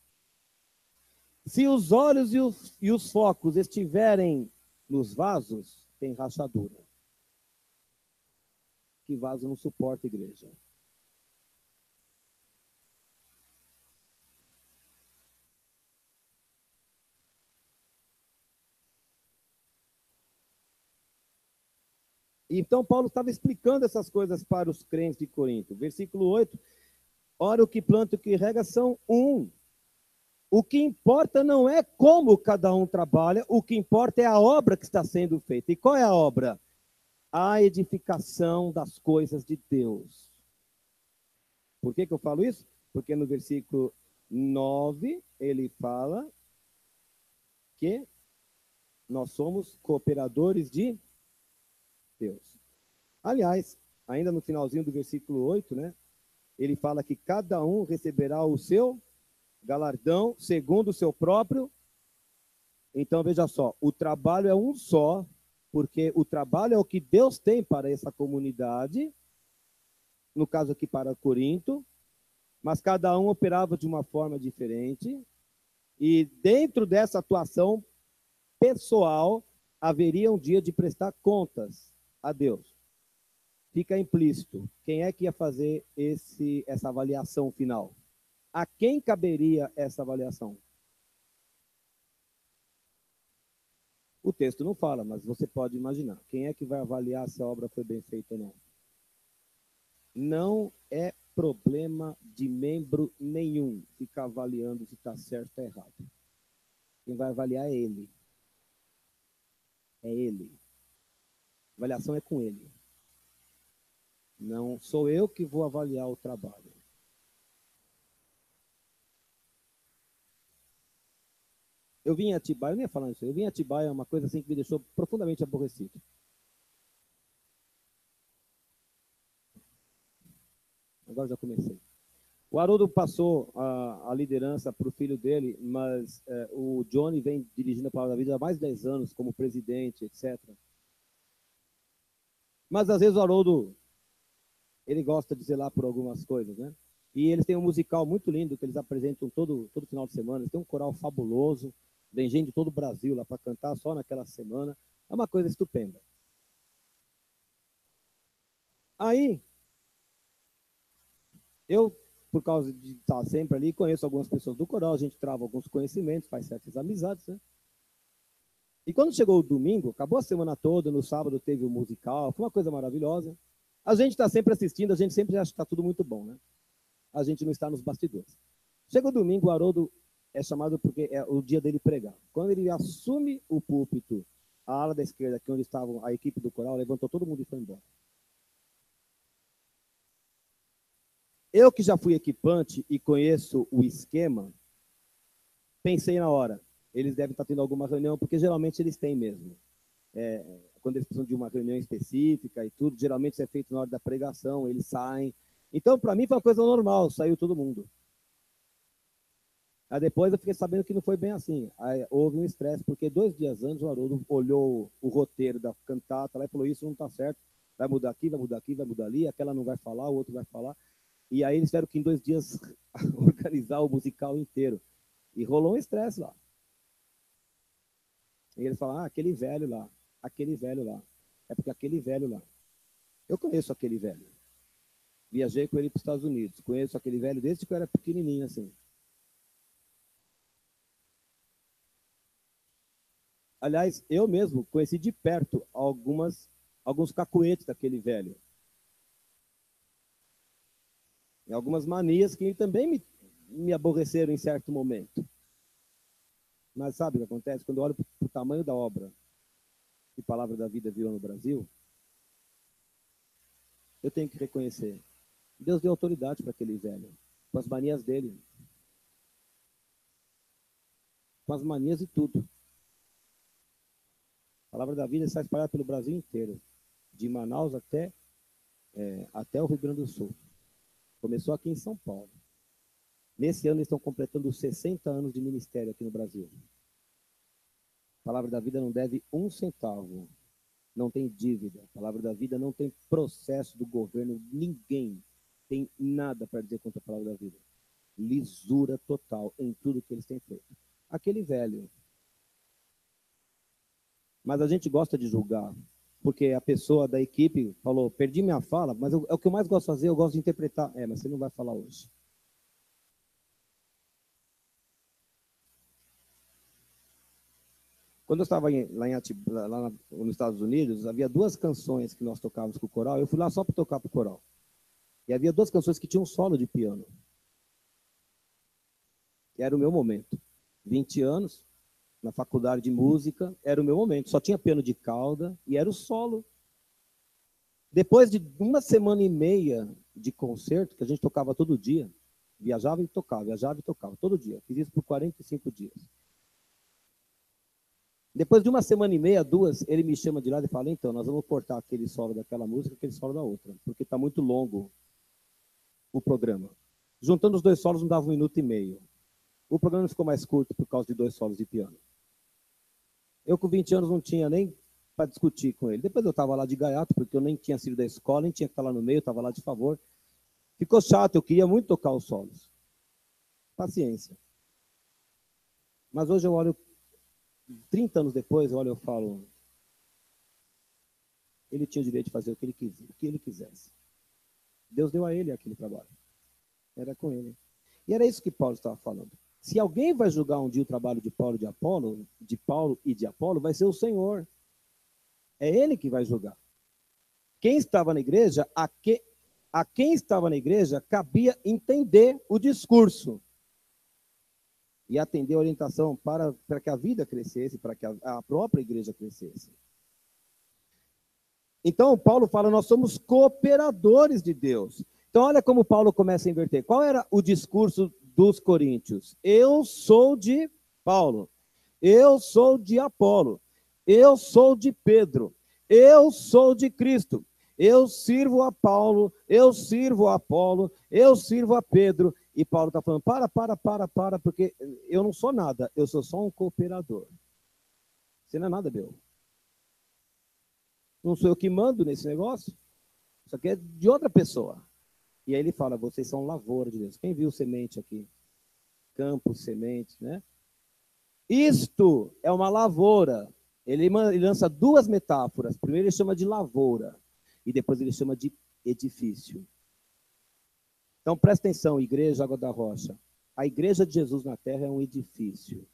Se os olhos e os focos estiverem nos vasos, tem rachadura. Que vaso não suporta igreja. Então, Paulo estava explicando essas coisas para os crentes de Corinto. Versículo 8. Ora, o que planta e o que rega são um. O que importa não é como cada um trabalha, o que importa é a obra que está sendo feita. E qual é a obra? A edificação das coisas de Deus. Por que eu falo isso? Porque no versículo 9, ele fala que nós somos cooperadores de Deus. Aliás, ainda no finalzinho do versículo 8, né? Ele fala que cada um receberá o seu galardão segundo o seu próprio. Então, veja só, o trabalho é um só, porque o trabalho é o que Deus tem para essa comunidade, no caso aqui para Corinto, mas cada um operava de uma forma diferente, e dentro dessa atuação pessoal, haveria um dia de prestar contas a Deus. Fica implícito, quem é que ia fazer essa avaliação final? A quem caberia essa avaliação? O texto não fala, mas você pode imaginar. Quem é que vai avaliar se a obra foi bem feita ou não? Não é problema de membro nenhum ficar avaliando se está certo ou errado. Quem vai avaliar é ele. É ele. A avaliação é com ele. Não sou eu que vou avaliar o trabalho. Eu vim em Atibaia, eu nem ia falar isso, eu vim em Atibaia, é uma coisa assim que me deixou profundamente aborrecido. Agora já comecei. O Haroldo passou a liderança para o filho dele, mas o Johnny vem dirigindo a Palavra da Vida há mais de 10 anos, como presidente, etc. Mas às vezes o Haroldo, ele gosta de zelar por algumas coisas, né? E eles têm um musical muito lindo que eles apresentam todo final de semana. Eles têm um coral fabuloso, vem gente de todo o Brasil lá para cantar só naquela semana. É uma coisa estupenda. Aí, eu, por causa de estar sempre ali, conheço algumas pessoas do coral, a gente trava alguns conhecimentos, faz certas amizades, né? E quando chegou o domingo, acabou a semana toda, no sábado teve o musical, foi uma coisa maravilhosa. A gente está sempre assistindo, a gente sempre acha que está tudo muito bom, né? A gente não está nos bastidores. Chega o domingo, o Haroldo é chamado porque é o dia dele pregar. Quando ele assume o púlpito, a ala da esquerda, que é onde estava a equipe do coral, levantou todo mundo e foi embora. Eu que já fui equipante e conheço o esquema, pensei na hora, eles devem estar tendo alguma reunião, porque geralmente eles têm mesmo. Quando eles precisam de uma reunião específica e tudo, geralmente isso é feito na hora da pregação, eles saem. Então, para mim, foi uma coisa normal, saiu todo mundo. Aí depois eu fiquei sabendo que não foi bem assim. Aí houve um estresse, porque 2 dias antes o Haroldo olhou o roteiro da cantata lá e falou, isso não está certo, vai mudar aqui, vai mudar aqui, vai mudar ali, aquela não vai falar, o outro vai falar. E aí eles tiveram que em 2 dias organizar o musical inteiro. E rolou um estresse lá. E eles falaram, aquele velho lá. É porque aquele velho lá. Eu conheço aquele velho. Viajei com ele para os Estados Unidos. Conheço aquele velho desde que eu era pequenininho, assim. Aliás, eu mesmo conheci de perto alguns cacuetes daquele velho. E algumas manias que também me aborreceram em certo momento. Mas sabe o que acontece? Quando eu olho para o tamanho da obra que Palavra da Vida virou no Brasil, eu tenho que reconhecer. Deus deu autoridade para aquele velho, com as manias dele. Com as manias e tudo. A Palavra da Vida está espalhada pelo Brasil inteiro, de Manaus até o Rio Grande do Sul. Começou aqui em São Paulo. Nesse ano eles estão completando 60 anos de ministério aqui no Brasil. A Palavra da Vida não deve 1 centavo. Não tem dívida. A Palavra da Vida não tem processo do governo. Ninguém tem nada para dizer contra a Palavra da Vida. Lisura total em tudo que eles têm feito. Aquele velho. Mas a gente gosta de julgar. Porque a pessoa da equipe falou, perdi minha fala, mas é o que eu mais gosto de fazer, eu gosto de interpretar. Mas você não vai falar hoje. Quando eu estava lá nos Estados Unidos, havia 2 canções que nós tocávamos com o coral. Eu fui lá só para tocar para o coral. E havia 2 canções que tinham um solo de piano. E era o meu momento. 20 anos, na faculdade de música, era o meu momento. Só tinha piano de cauda e era o solo. Depois de 1 semana e meia de concerto, que a gente tocava todo dia, viajava e tocava, todo dia. Fiz isso por 45 dias. Depois de 1 semana e meia, 2, ele me chama de lado e fala, então, nós vamos cortar aquele solo daquela música, aquele solo da outra, porque está muito longo o programa. Juntando os 2 solos não dava 1 minuto e meio. O programa ficou mais curto por causa de 2 solos de piano. Eu com 20 anos não tinha nem para discutir com ele. Depois eu estava lá de gaiato, porque eu nem tinha sido da escola, nem tinha que estar lá no meio, estava lá de favor. Ficou chato, eu queria muito tocar os solos. Paciência. Mas hoje eu olho, 30 anos depois, eu olho e falo, ele tinha o direito de fazer o que ele quisesse. Deus deu a ele aquele trabalho. Era com ele. E era isso que Paulo estava falando. Se alguém vai julgar um dia o trabalho de Paulo e de Apolo, vai ser o Senhor. É ele que vai julgar. Quem estava na igreja, a quem estava na igreja, cabia entender o discurso e atender a orientação para que a vida crescesse, para que a própria igreja crescesse. Então, Paulo fala, nós somos cooperadores de Deus. Então, olha como Paulo começa a inverter. Qual era o discurso dos coríntios? Eu sou de Paulo, eu sou de Apolo, eu sou de Pedro, eu sou de Cristo, eu sirvo a Paulo, eu sirvo a Apolo, eu sirvo a Pedro, E Paulo está falando, para, porque eu não sou nada, eu sou só um cooperador. Você não é nada, meu. Não sou eu que mando nesse negócio. Isso aqui é de outra pessoa. E aí ele fala, vocês são lavoura de Deus. Quem viu semente aqui? Campo, semente, né? Isto é uma lavoura. Ele lança duas metáforas. Primeiro ele chama de lavoura. E depois ele chama de edifício. Então presta atenção, Igreja Água da Rocha. A Igreja de Jesus na Terra é um edifício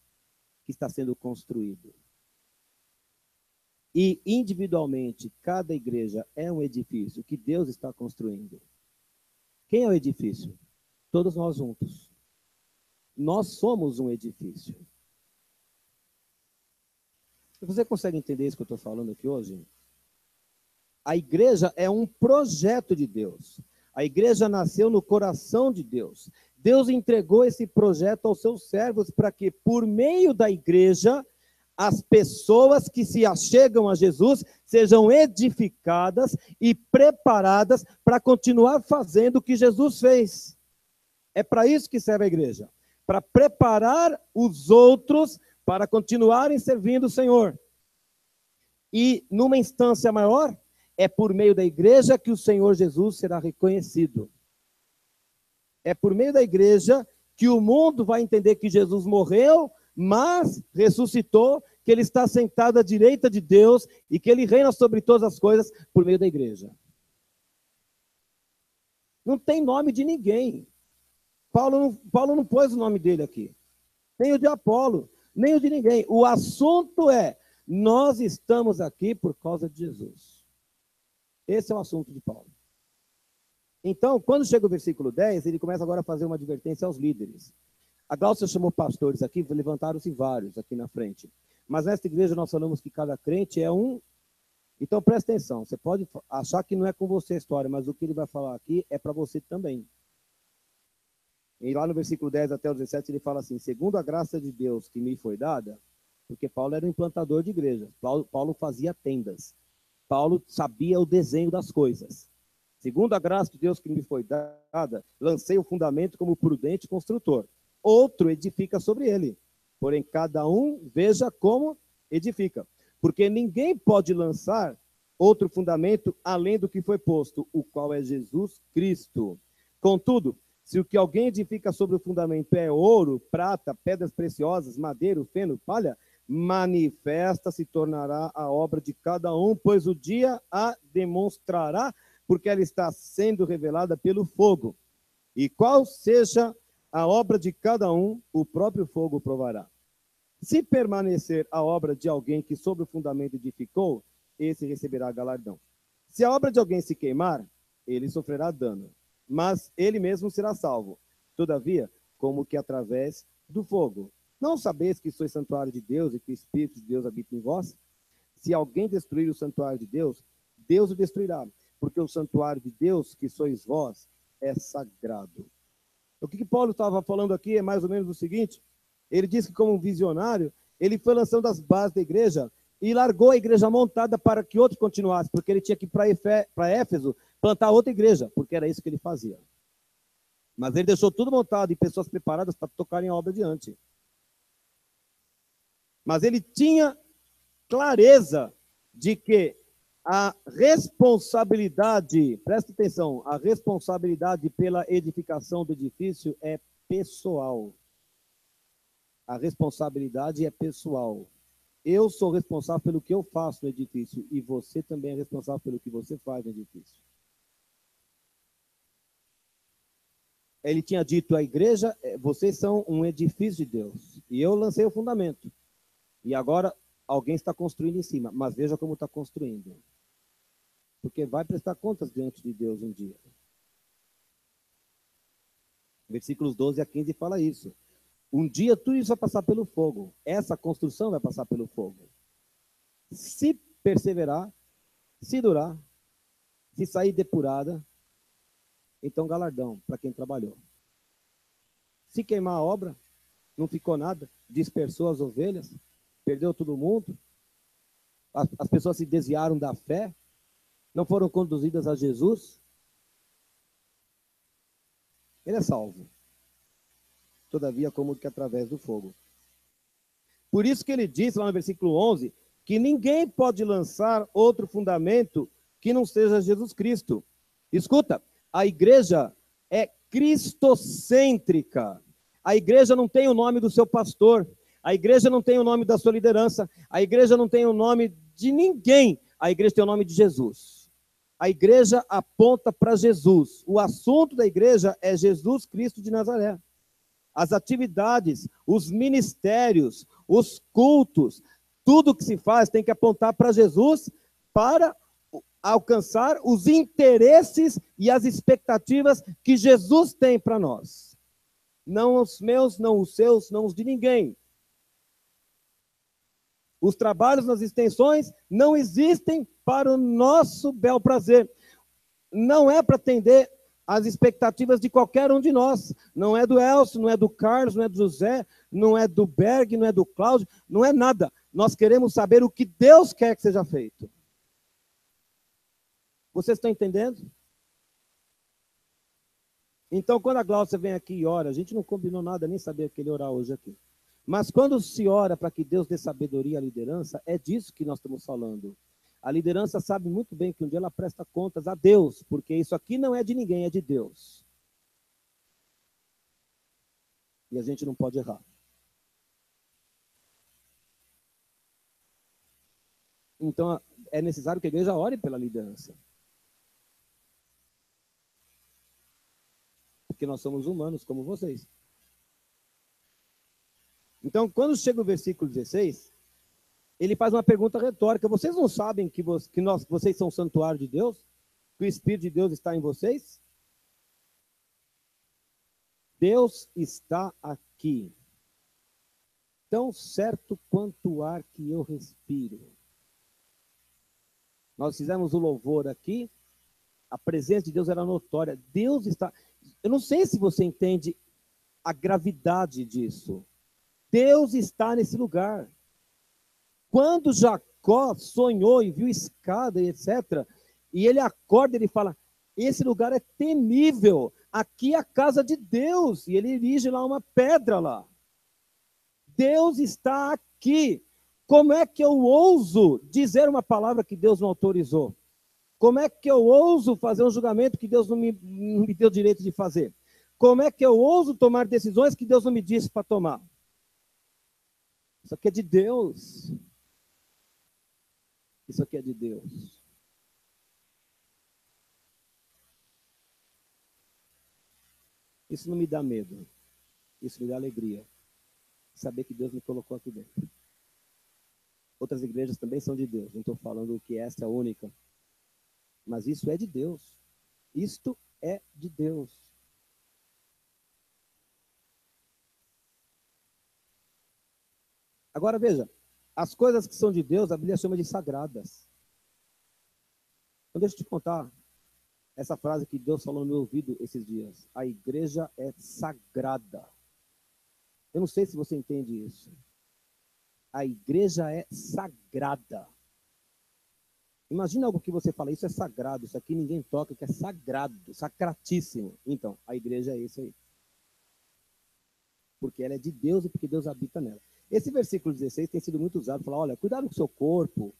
que está sendo construído. E individualmente, cada igreja é um edifício que Deus está construindo. Quem é o edifício? Todos nós juntos. Nós somos um edifício. Você consegue entender isso que eu estou falando aqui hoje? A igreja é um projeto de Deus. A igreja nasceu no coração de Deus. Deus entregou esse projeto aos seus servos para que, por meio da igreja, as pessoas que se achegam a Jesus sejam edificadas e preparadas para continuar fazendo o que Jesus fez. É para isso que serve a igreja. Para preparar os outros para continuarem servindo o Senhor. E numa instância maior, é por meio da igreja que o Senhor Jesus será reconhecido. É por meio da igreja que o mundo vai entender que Jesus morreu, mas ressuscitou, que ele está sentado à direita de Deus e que ele reina sobre todas as coisas por meio da igreja. Não tem nome de ninguém. Paulo não pôs o nome dele aqui. Nem o de Apolo, nem o de ninguém. O assunto é, nós estamos aqui por causa de Jesus. Esse é o assunto de Paulo. Então, quando chega o versículo 10, ele começa agora a fazer uma advertência aos líderes. A Glaucia chamou pastores aqui, levantaram-se vários aqui na frente. Mas nesta igreja nós falamos que cada crente é um. Então presta atenção, você pode achar que não é com você a história, mas o que ele vai falar aqui é para você também. E lá no versículo 10 até o 17 ele fala assim, segundo a graça de Deus que me foi dada, porque Paulo era um implantador de igrejas, Paulo fazia tendas, Paulo sabia o desenho das coisas. Segundo a graça de Deus que me foi dada, lancei o fundamento como prudente construtor. Outro edifica sobre ele. Porém, cada um veja como edifica. Porque ninguém pode lançar outro fundamento além do que foi posto, o qual é Jesus Cristo. Contudo, se o que alguém edifica sobre o fundamento é ouro, prata, pedras preciosas, madeira, feno, palha, manifesta se tornará a obra de cada um, pois o dia a demonstrará, porque ela está sendo revelada pelo fogo. E qual seja a obra de cada um, o próprio fogo provará. Se permanecer a obra de alguém que sobre o fundamento edificou, esse receberá galardão. Se a obra de alguém se queimar, ele sofrerá dano, mas ele mesmo será salvo. Todavia, como que através do fogo. Não sabeis que sois santuário de Deus e que o Espírito de Deus habita em vós? Se alguém destruir o santuário de Deus, Deus o destruirá, porque o santuário de Deus, que sois vós, é sagrado. O que Paulo estava falando aqui é mais ou menos o seguinte, ele diz que como visionário, ele foi lançando as bases da igreja e largou a igreja montada para que outro continuasse, porque ele tinha que ir para Éfeso plantar outra igreja, porque era isso que ele fazia. Mas ele deixou tudo montado e pessoas preparadas para tocarem a obra adiante. Mas ele tinha clareza de que a responsabilidade, presta atenção, a responsabilidade pela edificação do edifício é pessoal. A responsabilidade é pessoal. Eu sou responsável pelo que eu faço no edifício e você também é responsável pelo que você faz no edifício. Ele tinha dito à igreja, vocês são um edifício de Deus. E eu lancei o fundamento. E agora alguém está construindo em cima. Mas veja como está construindo. Porque vai prestar contas diante de Deus um dia. Versículos 12 a 15 fala isso. Um dia tudo isso vai passar pelo fogo. Essa construção vai passar pelo fogo. Se perseverar, se durar, se sair depurada, então galardão para quem trabalhou. Se queimar a obra, não ficou nada, dispersou as ovelhas, perdeu todo mundo, as pessoas se desviaram da fé, não foram conduzidas a Jesus, ele é salvo. todavia como que através do fogo. Por isso que ele diz lá no versículo 11, que ninguém pode lançar outro fundamento que não seja Jesus Cristo. Escuta, a igreja é cristocêntrica. A igreja não tem o nome do seu pastor, a igreja não tem o nome da sua liderança, a igreja não tem o nome de ninguém, a igreja tem o nome de Jesus. A igreja aponta para Jesus. O assunto da igreja é Jesus Cristo de Nazaré. As atividades, os ministérios, os cultos, tudo que se faz tem que apontar para Jesus para alcançar os interesses e as expectativas que Jesus tem para nós. Não os meus, não os seus, não os de ninguém. Os trabalhos nas extensões não existem para o nosso bel prazer. Não é para atender às expectativas de qualquer um de nós. Não é do Elcio, não é do Carlos, não é do José, não é do Berg, não é do Cláudio, não é nada. Nós queremos saber o que Deus quer que seja feito. Vocês estão entendendo? Então, quando a Glaucia vem aqui e ora, a gente não combinou nada, nem sabia que ele orar hoje aqui. Mas quando se ora para que Deus dê sabedoria à liderança, é disso que nós estamos falando. A liderança sabe muito bem que um dia ela presta contas a Deus, porque isso aqui não é de ninguém, é de Deus. E a gente não pode errar. Então, é necessário que a igreja ore pela liderança. Porque nós somos humanos como vocês. Então, quando chega o versículo 16, ele faz uma pergunta retórica. Vocês não sabem que vocês são santuário de Deus? Que o Espírito de Deus está em vocês? Deus está aqui, tão certo quanto o ar que eu respiro. Nós fizemos o louvor aqui, a presença de Deus era notória. Deus está... Eu não sei se você entende a gravidade disso. Deus está nesse lugar. Quando Jacó sonhou e viu escada e etc., e ele acorda e ele fala, esse lugar é temível, aqui é a casa de Deus, e ele erige lá uma pedra lá. Deus está aqui. Como é que eu ouso dizer uma palavra que Deus não autorizou? Como é que eu ouso fazer um julgamento que Deus não me deu direito de fazer? Como é que eu ouso tomar decisões que Deus não me disse para tomar? Isso aqui é de Deus. Isso aqui é de Deus. Isso não me dá medo. Isso me dá alegria. Saber que Deus me colocou aqui dentro. Outras igrejas também são de Deus. Não estou falando que esta é a única. Mas isso é de Deus. Isto é de Deus. Agora veja, as coisas que são de Deus, a Bíblia chama de sagradas. Então deixa eu te contar essa frase que Deus falou no meu ouvido esses dias. A igreja é sagrada. Eu não sei se você entende isso. A igreja é sagrada. Imagina algo que você fala, isso é sagrado, isso aqui ninguém toca, que é sagrado, sacratíssimo. Então, a igreja é isso aí. Porque ela é de Deus e porque Deus habita nela. Esse versículo 16 tem sido muito usado, falar, olha, cuidado com o seu corpo,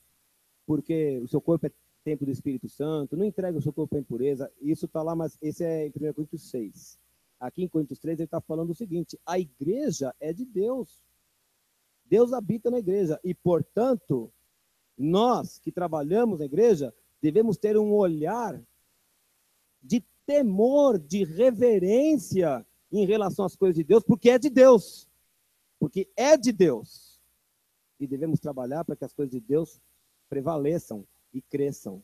porque o seu corpo é templo do Espírito Santo, não entrega o seu corpo à impureza. Isso está lá, mas esse é em 1 Coríntios 6. Aqui em Coríntios 3 ele está falando o seguinte, a igreja é de Deus. Deus habita na igreja e, portanto, nós que trabalhamos na igreja devemos ter um olhar de temor, de reverência em relação às coisas de Deus, porque é de Deus. Porque é de Deus. E devemos trabalhar para que as coisas de Deus prevaleçam e cresçam.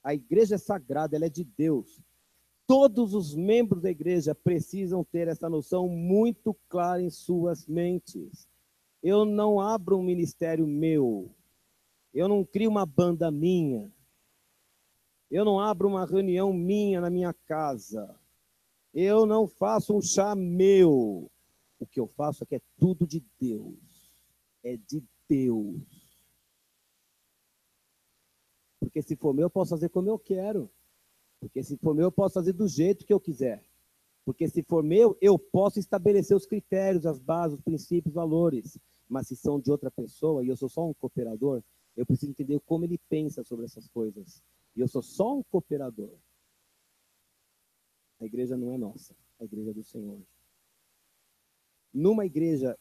A igreja é sagrada, ela é de Deus. Todos os membros da igreja precisam ter essa noção muito clara em suas mentes. Eu não abro um ministério meu. Eu não crio uma banda minha. Eu não abro uma reunião minha na minha casa. Eu não faço um chá meu. O que eu faço aqui é tudo de Deus. É de Deus. Porque se for meu, eu posso fazer como eu quero. Porque se for meu, eu posso fazer do jeito que eu quiser. Porque se for meu, eu posso estabelecer os critérios, as bases, os princípios, os valores. Mas se são de outra pessoa e eu sou só um cooperador, eu preciso entender como ele pensa sobre essas coisas. E eu sou só um cooperador. A igreja não é nossa, a igreja é do Senhor. Numa igreja,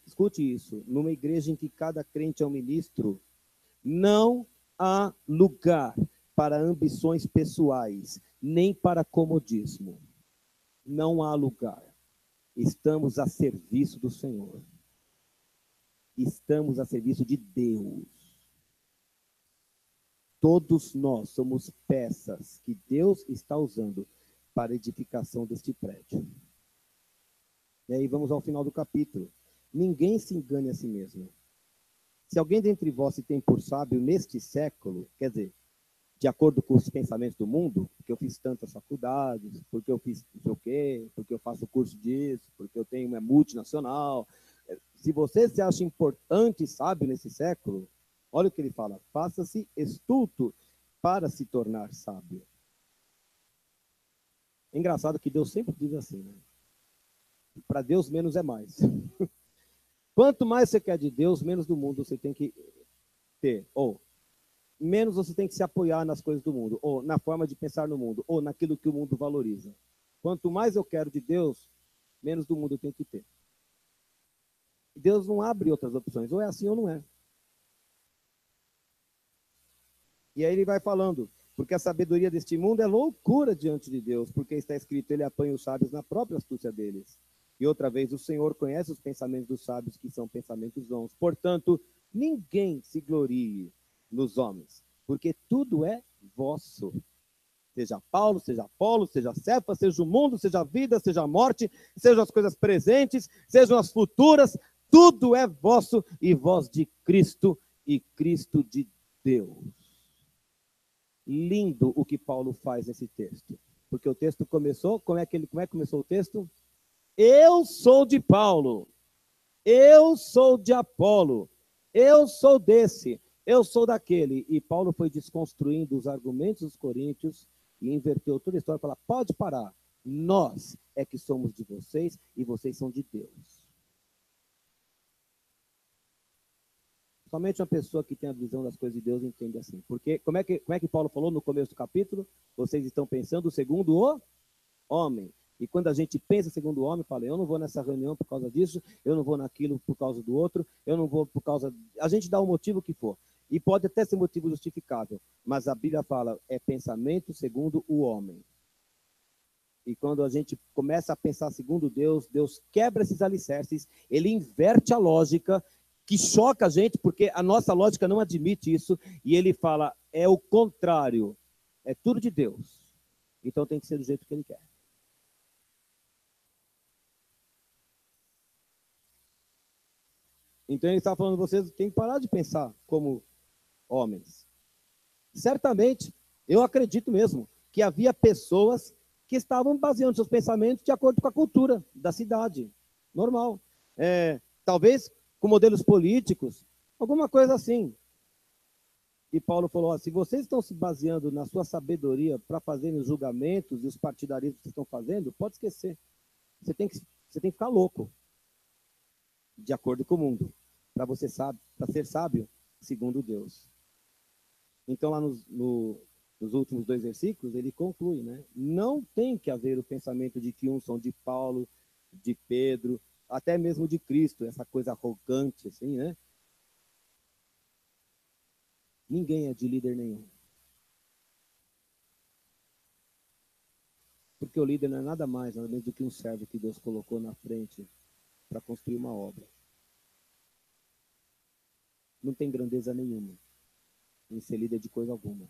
escute isso, numa igreja em que cada crente é um ministro, não há lugar para ambições pessoais, nem para comodismo. Não há lugar. Estamos a serviço do Senhor. Estamos a serviço de Deus. Todos nós somos peças que Deus está usando para a edificação deste prédio. E aí vamos ao final do capítulo. Ninguém se engane a si mesmo. Se alguém dentre vós se tem por sábio neste século, quer dizer, de acordo com os pensamentos do mundo, porque eu fiz tantas faculdades, porque eu fiz não sei o quê, porque eu faço curso disso, porque eu tenho uma multinacional. Se você se acha importante e sábio nesse século, olha o que ele fala, faça-se estulto para se tornar sábio. É engraçado que Deus sempre diz assim, né? Para Deus, menos é mais. Quanto mais você quer de Deus, menos do mundo você tem que ter. Ou menos você tem que se apoiar nas coisas do mundo, ou na forma de pensar no mundo, ou naquilo que o mundo valoriza. Quanto mais eu quero de Deus, menos do mundo eu tenho que ter. Deus não abre outras opções, ou é assim ou não é. E aí ele vai falando, porque a sabedoria deste mundo é loucura diante de Deus, porque está escrito, ele apanha os sábios na própria astúcia deles. E outra vez, o Senhor conhece os pensamentos dos sábios, que são pensamentos vãos. Portanto, ninguém se glorie nos homens, porque tudo é vosso. Seja Paulo, seja Apolo, seja Cefa, seja o mundo, seja a vida, seja a morte, sejam as coisas presentes, sejam as futuras, tudo é vosso, e vós de Cristo, e Cristo de Deus. Lindo o que Paulo faz nesse texto, porque o texto começou, como é que começou o texto? Eu sou de Paulo, eu sou de Apolo, eu sou desse, eu sou daquele. E Paulo foi desconstruindo os argumentos dos coríntios e inverteu toda a história e falou, pode parar, nós é que somos de vocês e vocês são de Deus. Somente uma pessoa que tem a visão das coisas de Deus entende assim. Porque, como é que Paulo falou no começo do capítulo? Vocês estão pensando segundo o homem. E quando a gente pensa segundo o homem, fala, eu não vou nessa reunião por causa disso, eu não vou naquilo por causa do outro, eu não vou por causa... A gente dá o motivo que for. E pode até ser motivo justificável, mas a Bíblia fala, é pensamento segundo o homem. E quando a gente começa a pensar segundo Deus, Deus quebra esses alicerces, ele inverte a lógica, que choca a gente, porque a nossa lógica não admite isso, e ele fala, é o contrário, é tudo de Deus. Então tem que ser do jeito que ele quer. Então ele está falando, vocês têm que parar de pensar como homens. Certamente, eu acredito mesmo, que havia pessoas que estavam baseando seus pensamentos de acordo com a cultura da cidade. Normal. Talvez com modelos políticos, alguma coisa assim. E Paulo falou, se vocês estão se baseando na sua sabedoria para fazerem os julgamentos e os partidarismos que vocês estão fazendo, pode esquecer. Você tem que ficar louco, de acordo com o mundo, para ser sábio, segundo Deus. Então, lá nos últimos 2 versículos, ele conclui, né? Não tem que haver o pensamento de que uns são de Paulo, de Pedro, até mesmo de Cristo, essa coisa arrogante, assim, né? Ninguém é de líder nenhum. Porque o líder não é nada mais, nada menos do que um servo que Deus colocou na frente para construir uma obra. Não tem grandeza nenhuma em ser líder de coisa alguma.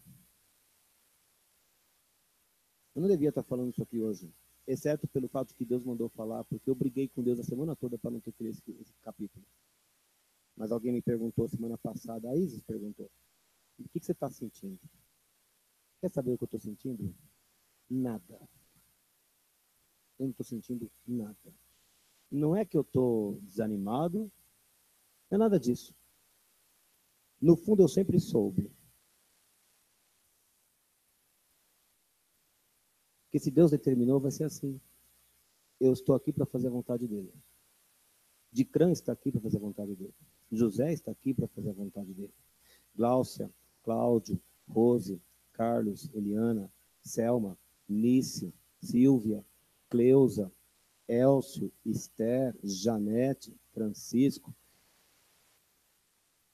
Eu não devia estar falando isso aqui hoje, exceto pelo fato que Deus mandou falar, porque eu briguei com Deus a semana toda para não ter esse capítulo. Mas alguém me perguntou semana passada, a Isis perguntou, o que você está sentindo? Quer saber o que eu estou sentindo? Nada. Eu não estou sentindo nada. Não é que eu estou desanimado, não é nada disso. No fundo, eu sempre soube que se Deus determinou, vai ser assim. eu estou aqui para fazer a vontade dele. Dicrã está aqui para fazer a vontade dele. José está aqui para fazer a vontade dele. Gláucia, Cláudio, Rose, Carlos, Eliana, Selma, Nice, Silvia, Cleusa, Elcio, Esther, Janete, Francisco,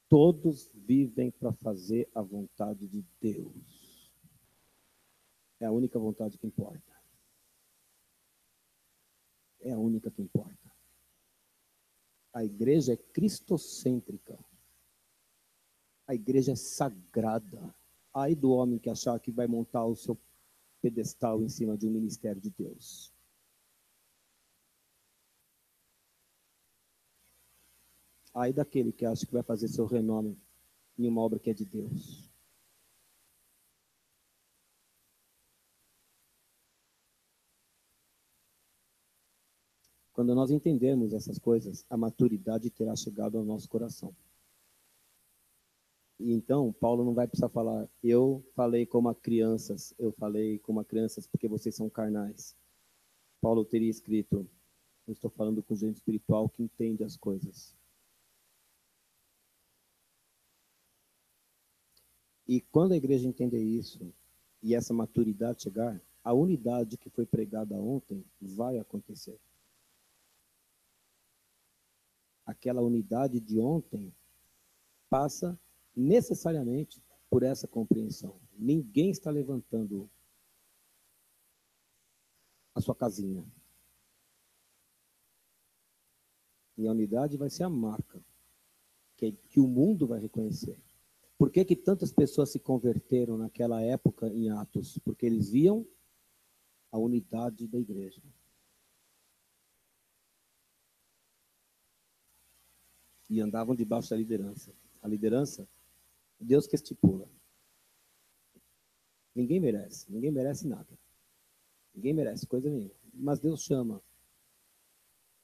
todos vivem para fazer a vontade de Deus. É a única vontade que importa. É a única que importa. A igreja é cristocêntrica. A igreja é sagrada. Ai do homem que achar que vai montar o seu pedestal em cima de um ministério de Deus. Ai daquele que acha que vai fazer seu renome em uma obra que é de Deus. Quando nós entendermos essas coisas, a maturidade terá chegado ao nosso coração. E então, Paulo não vai precisar falar, eu falei como a crianças, porque vocês são carnais. Paulo teria escrito, eu estou falando com gente espiritual que entende as coisas. E quando a igreja entender isso, e essa maturidade chegar, a unidade que foi pregada ontem vai acontecer. Aquela unidade de ontem passa necessariamente por essa compreensão. Ninguém está levantando a sua casinha. E a unidade vai ser a marca que o mundo vai reconhecer. Por que que tantas pessoas se converteram naquela época em Atos? Porque eles viam a unidade da igreja. E andavam debaixo da liderança. A liderança, Deus que estipula. Ninguém merece nada. Ninguém merece coisa nenhuma. Mas Deus chama.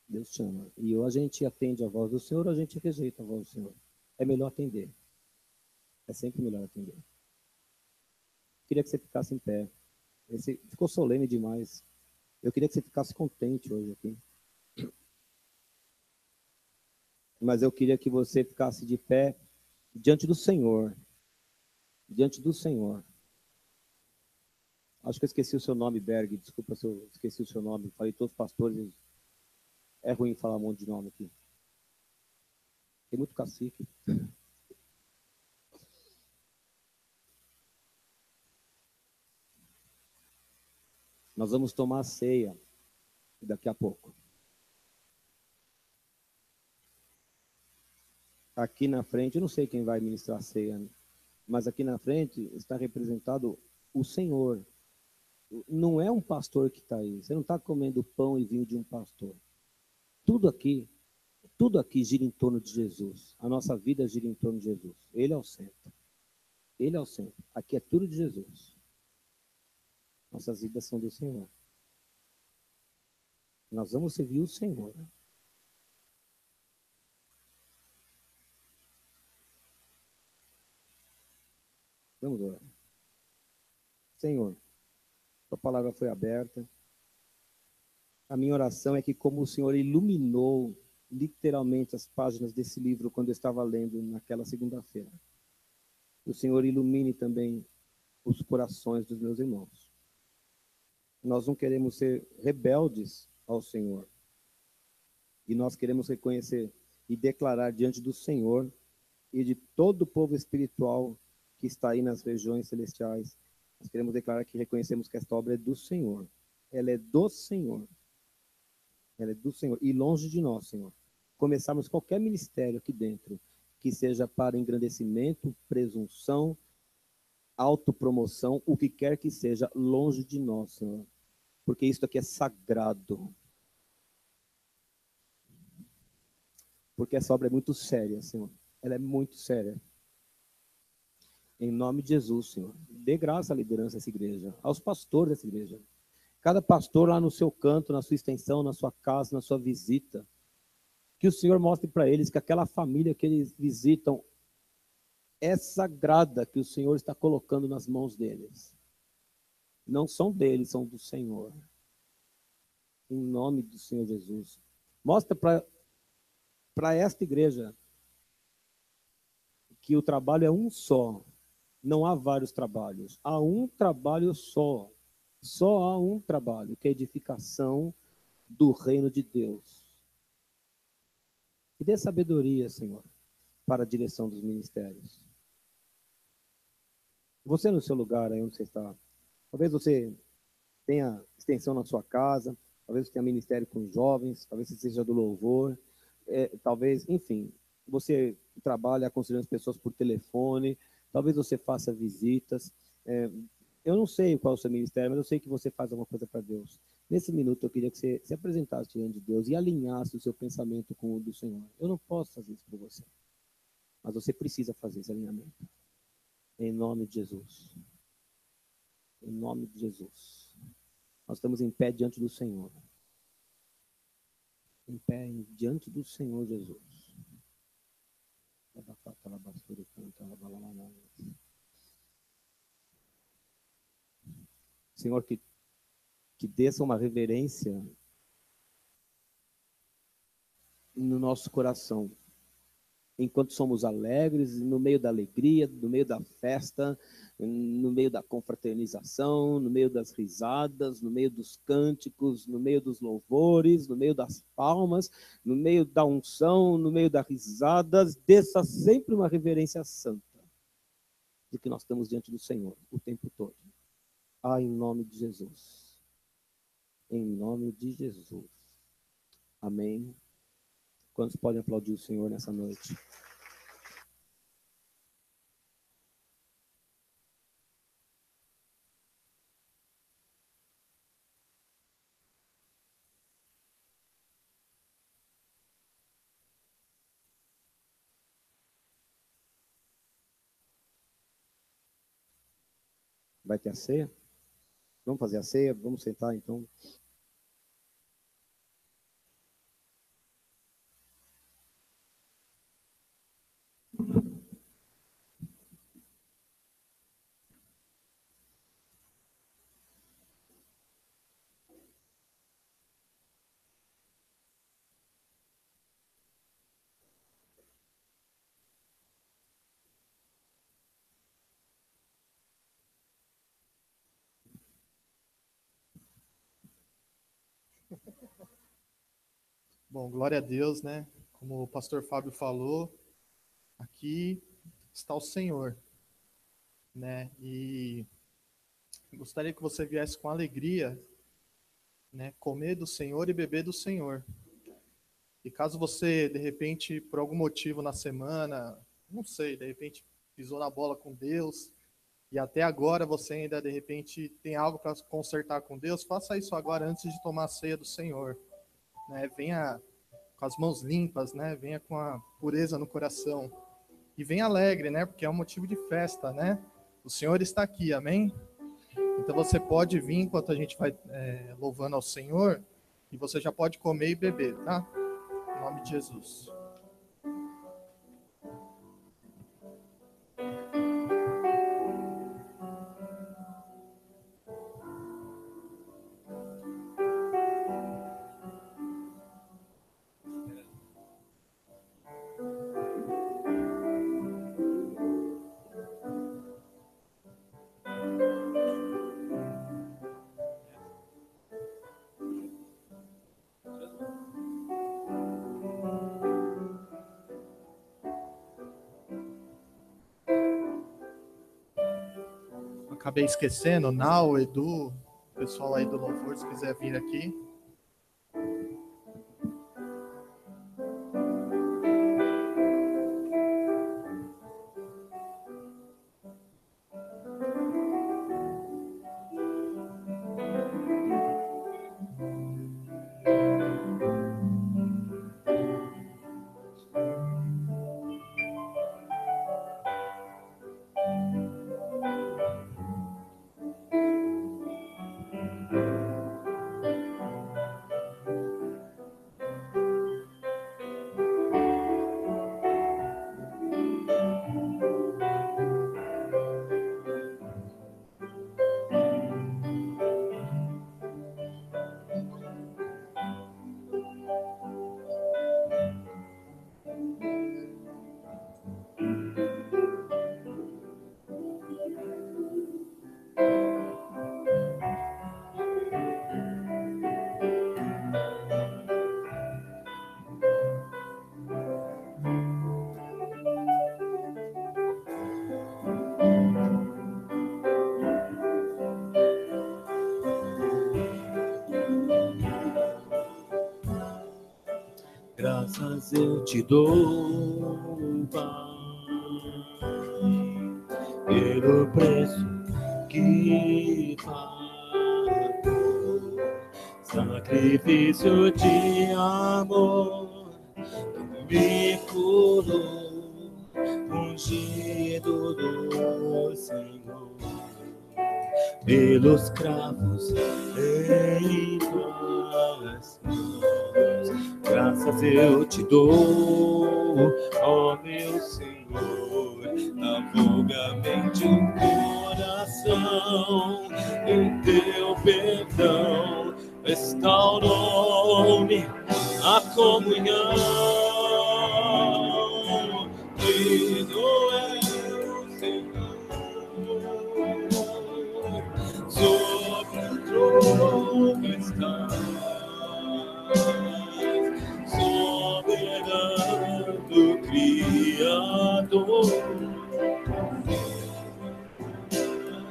Deus chama. E ou a gente atende a voz do Senhor, ou a gente rejeita a voz do Senhor. É melhor atender. É sempre melhor atender. Queria que você ficasse em pé. Ficou solene demais. Eu queria que você ficasse contente hoje aqui. Mas eu queria que você ficasse de pé diante do Senhor. Diante do Senhor. Acho que eu esqueci o seu nome, Berg. Desculpa se eu esqueci o seu nome. Falei todos os pastores. É ruim falar um monte de nome aqui. Tem muito cacique. Nós vamos tomar a ceia daqui a pouco. Aqui na frente, eu não sei quem vai ministrar a ceia, mas aqui na frente está representado o Senhor. Não é um pastor que está aí. Você não está comendo pão e vinho de um pastor. Tudo aqui gira em torno de Jesus. A nossa vida gira em torno de Jesus. Ele é o centro. Ele é o centro. Aqui é tudo de Jesus. Nossas vidas são do Senhor. Nós vamos servir o Senhor. Vamos orar. Senhor, a palavra foi aberta. A minha oração é que, como o Senhor iluminou literalmente as páginas desse livro quando eu estava lendo naquela segunda-feira, o Senhor ilumine também os corações dos meus irmãos. Nós não queremos ser rebeldes ao Senhor. E nós queremos reconhecer e declarar diante do Senhor e de todo o povo espiritual que está aí nas regiões celestiais. Nós queremos declarar que reconhecemos que esta obra é do Senhor. Ela é do Senhor. Ela é do Senhor. E longe de nós, Senhor, começarmos qualquer ministério aqui dentro que seja para engrandecimento, presunção, autopromoção, o que quer que seja, longe de nós, Senhor. Porque isso aqui é sagrado. Porque essa obra é muito séria, Senhor. Ela é muito séria. Em nome de Jesus, Senhor, dê graça à liderança dessa igreja, aos pastores dessa igreja. Cada pastor lá no seu canto, na sua extensão, na sua casa, na sua visita. Que o Senhor mostre para eles que aquela família que eles visitam é sagrada, que o Senhor está colocando nas mãos deles. Não são deles, são do Senhor. em nome do Senhor Jesus. Mostra para esta igreja que o trabalho é um só. Não há vários trabalhos. Há um trabalho só. Só há um trabalho, que é a edificação do reino de Deus. E dê sabedoria, Senhor, para a direção dos ministérios. Você no seu lugar, aí onde você está, talvez você tenha extensão na sua casa, talvez você tenha ministério com jovens, talvez você seja do louvor, talvez, enfim, você trabalha aconselhando as pessoas por telefone, talvez você faça visitas. Eu não sei qual é o seu ministério, mas eu sei que você faz alguma coisa para Deus. Nesse minuto, eu queria que você se apresentasse diante de Deus e alinhasse o seu pensamento com o do Senhor. Eu não posso fazer isso por você, mas você precisa fazer esse alinhamento. Em nome de Jesus. Em nome de Jesus. Nós estamos em pé diante do Senhor. Em pé diante do Senhor Jesus. Senhor, que desça uma reverência no nosso coração, enquanto somos alegres, no meio da alegria, no meio da festa, no meio da confraternização, no meio das risadas, no meio dos cânticos, no meio dos louvores, no meio das palmas, no meio da unção, no meio das risadas, desça sempre uma reverência santa de que nós estamos diante do Senhor o tempo todo. Em nome de Jesus. Em nome de Jesus. Amém. Quantos podem aplaudir o Senhor nessa noite? Vai ter a ceia? Vamos fazer a ceia? Vamos sentar então. Bom, glória a Deus, né? Como o pastor Fábio falou, aqui está o Senhor, né? E gostaria que você viesse com alegria, né? Comer do Senhor e beber do Senhor. E caso você, de repente, por algum motivo na semana, não sei, de repente pisou na bola com Deus e até agora você ainda, de repente, tem algo para consertar com Deus, faça isso agora antes de tomar a ceia do Senhor, né? Venha com as mãos limpas, né? Venha com a pureza no coração. E venha alegre, né? Porque é um motivo de festa, né? O Senhor está aqui, amém? Então você pode vir enquanto a gente vai louvando ao Senhor e você já pode comer e beber, tá? Em nome de Jesus. Acabei esquecendo, Nau, Edu, o pessoal aí do louvor, se quiser vir aqui. eu te dou, Pai, pelo preço que pagou, sacrifício de amor que me curou, ungido do Senhor, pelos cravos em tuas mãos, graças eu te dou, ó meu Senhor, avulgamente o coração, em teu perdão restaurou-me a comunhão, digno é o Senhor, sobre o trono estás, soberano Criador,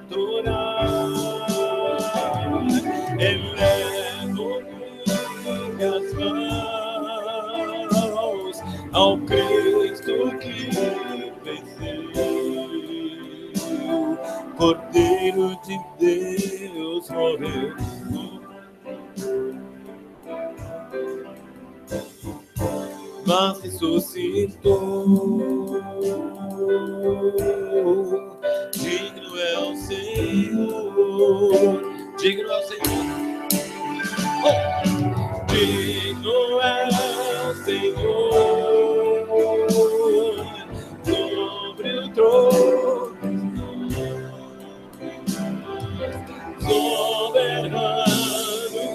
adorar, elevo minhas mãos ao Cristo que venceu, Cordeiro de Deus morreu, mas ressuscitou. Digno é o Senhor, digno é o Senhor, oh! Digno é o Senhor, sobre o trono, soberano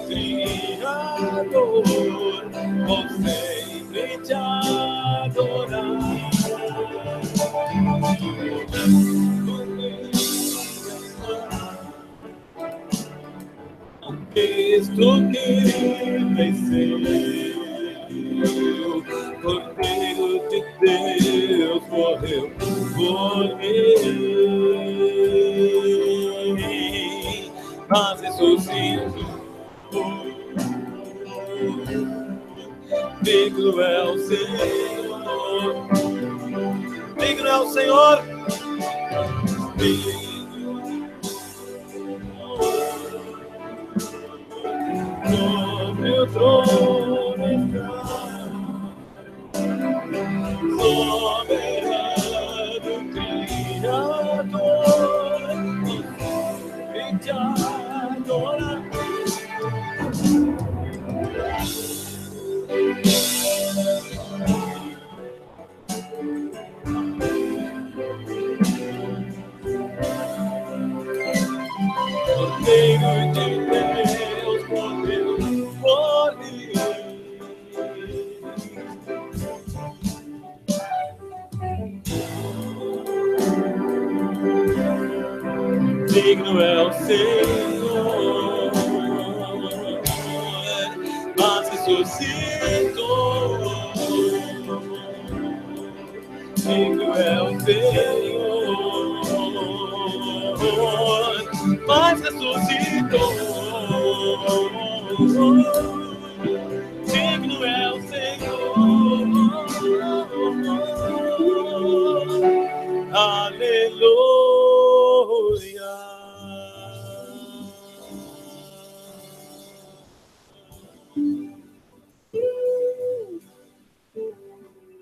Criador, vou sempre te adorar. Cristo que venceu, Cordeiro de Deus morreu por mim, mas ressuscitou. Digno é o Senhor, digno é o Senhor, sobre o trono está, soberano Criador, e te adorar. Cordeiro de Deus, morreu por mim. Digno é o Senhor, mas ressuscitou. Digno é o Senhor, mas ressuscitou. Digno é o Senhor, aleluia.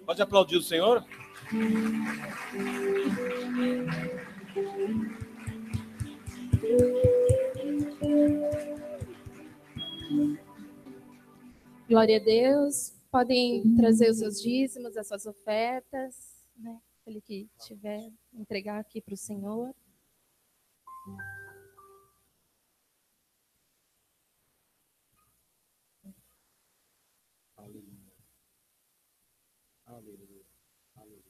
Pode aplaudir o Senhor? Glória a Deus. Podem trazer os seus dízimos, as suas ofertas, né? Aquele que tiver, entregar aqui para o Senhor. Aleluia. Aleluia. Aleluia.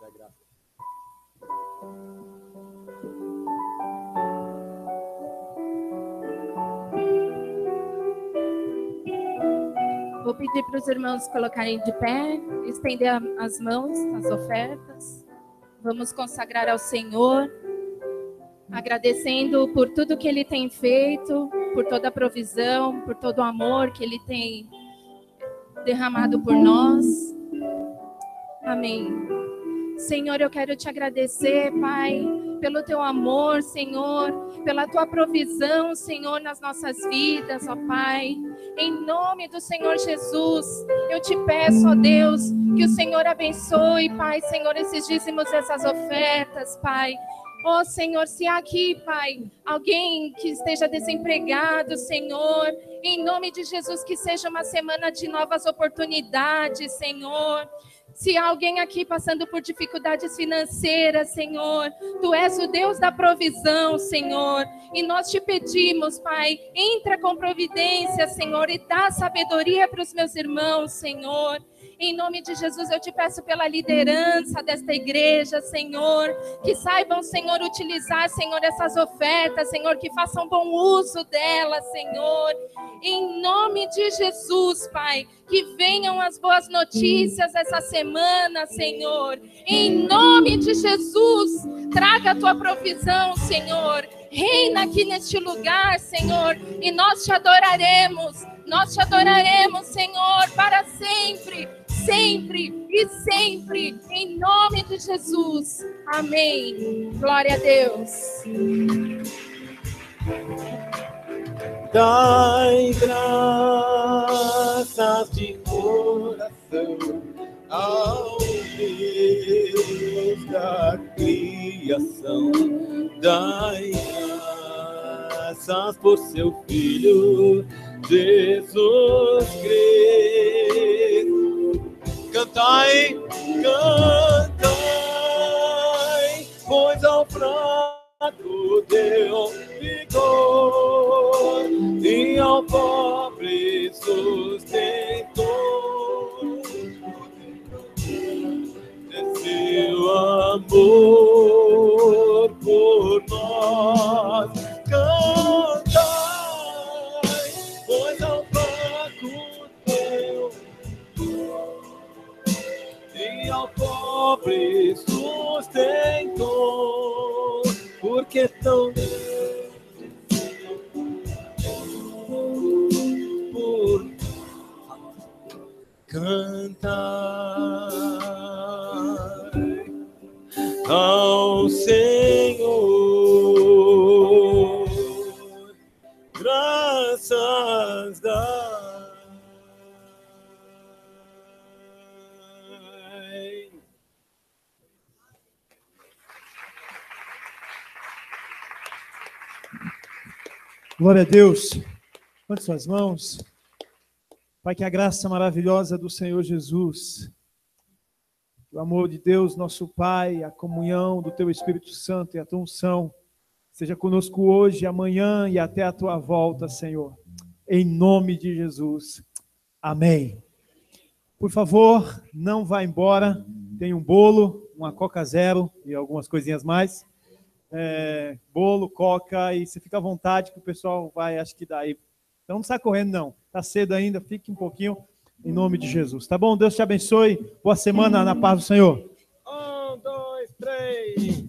Dá graça. Vou pedir para os irmãos colocarem de pé, estender as mãos, as ofertas. Vamos consagrar ao Senhor. agradecendo por tudo que Ele tem feito, por toda a provisão, por todo o amor que Ele tem derramado por nós. Amém. Senhor, eu quero te agradecer, Pai, pelo teu amor, Senhor, pela tua provisão, Senhor, nas nossas vidas, ó Pai. Em nome do Senhor Jesus, eu te peço, ó Deus, que o Senhor abençoe, Pai, Senhor, esses dízimos, essas ofertas, Pai. Ó Senhor, se há aqui, Pai, alguém que esteja desempregado, Senhor, em nome de Jesus, que seja uma semana de novas oportunidades, Senhor. Se há alguém aqui passando por dificuldades financeiras, Senhor, Tu és o Deus da provisão, Senhor. E nós te pedimos, Pai, entra com providência, Senhor, e dá sabedoria para os meus irmãos, Senhor. Em nome de Jesus, eu te peço pela liderança desta igreja, Senhor, que saibam, Senhor, utilizar, Senhor, essas ofertas, Senhor, que façam bom uso delas, Senhor. Em nome de Jesus, Pai, que venham as boas notícias essa semana, Senhor. Em nome de Jesus, traga a tua provisão, Senhor. Reina aqui neste lugar, Senhor, e nós te adoraremos, Senhor, para sempre, sempre e sempre, em nome de Jesus. Amém. Glória a Deus. Dai graças de coração ao Deus da criação. Dai graças por seu Filho Jesus Cristo. Cantai, cantai, pois ao fraco deu vigor e ao pobre sustentou. É seu amor por nós. Cantai, pois ao fraco deu e ao pobre sustentou. Porque tão por cantar ao Senhor, graças dai. Glória a Deus. Levante suas mãos. Pai, que a graça maravilhosa do Senhor Jesus, o amor de Deus, nosso Pai, a comunhão do Teu Espírito Santo e a Tua unção, seja conosco hoje, amanhã e até a Tua volta, Senhor. Em nome de Jesus. Amém. Por favor, não vá embora. Tem um bolo, uma Coca Zero e algumas coisinhas mais. Bolo, coca, e você fica à vontade que o pessoal vai, acho que daí. Então não sai correndo não, tá cedo ainda, fique um pouquinho, em nome de Jesus, tá bom? Deus te abençoe, boa semana na paz do Senhor. 1, 2, 3.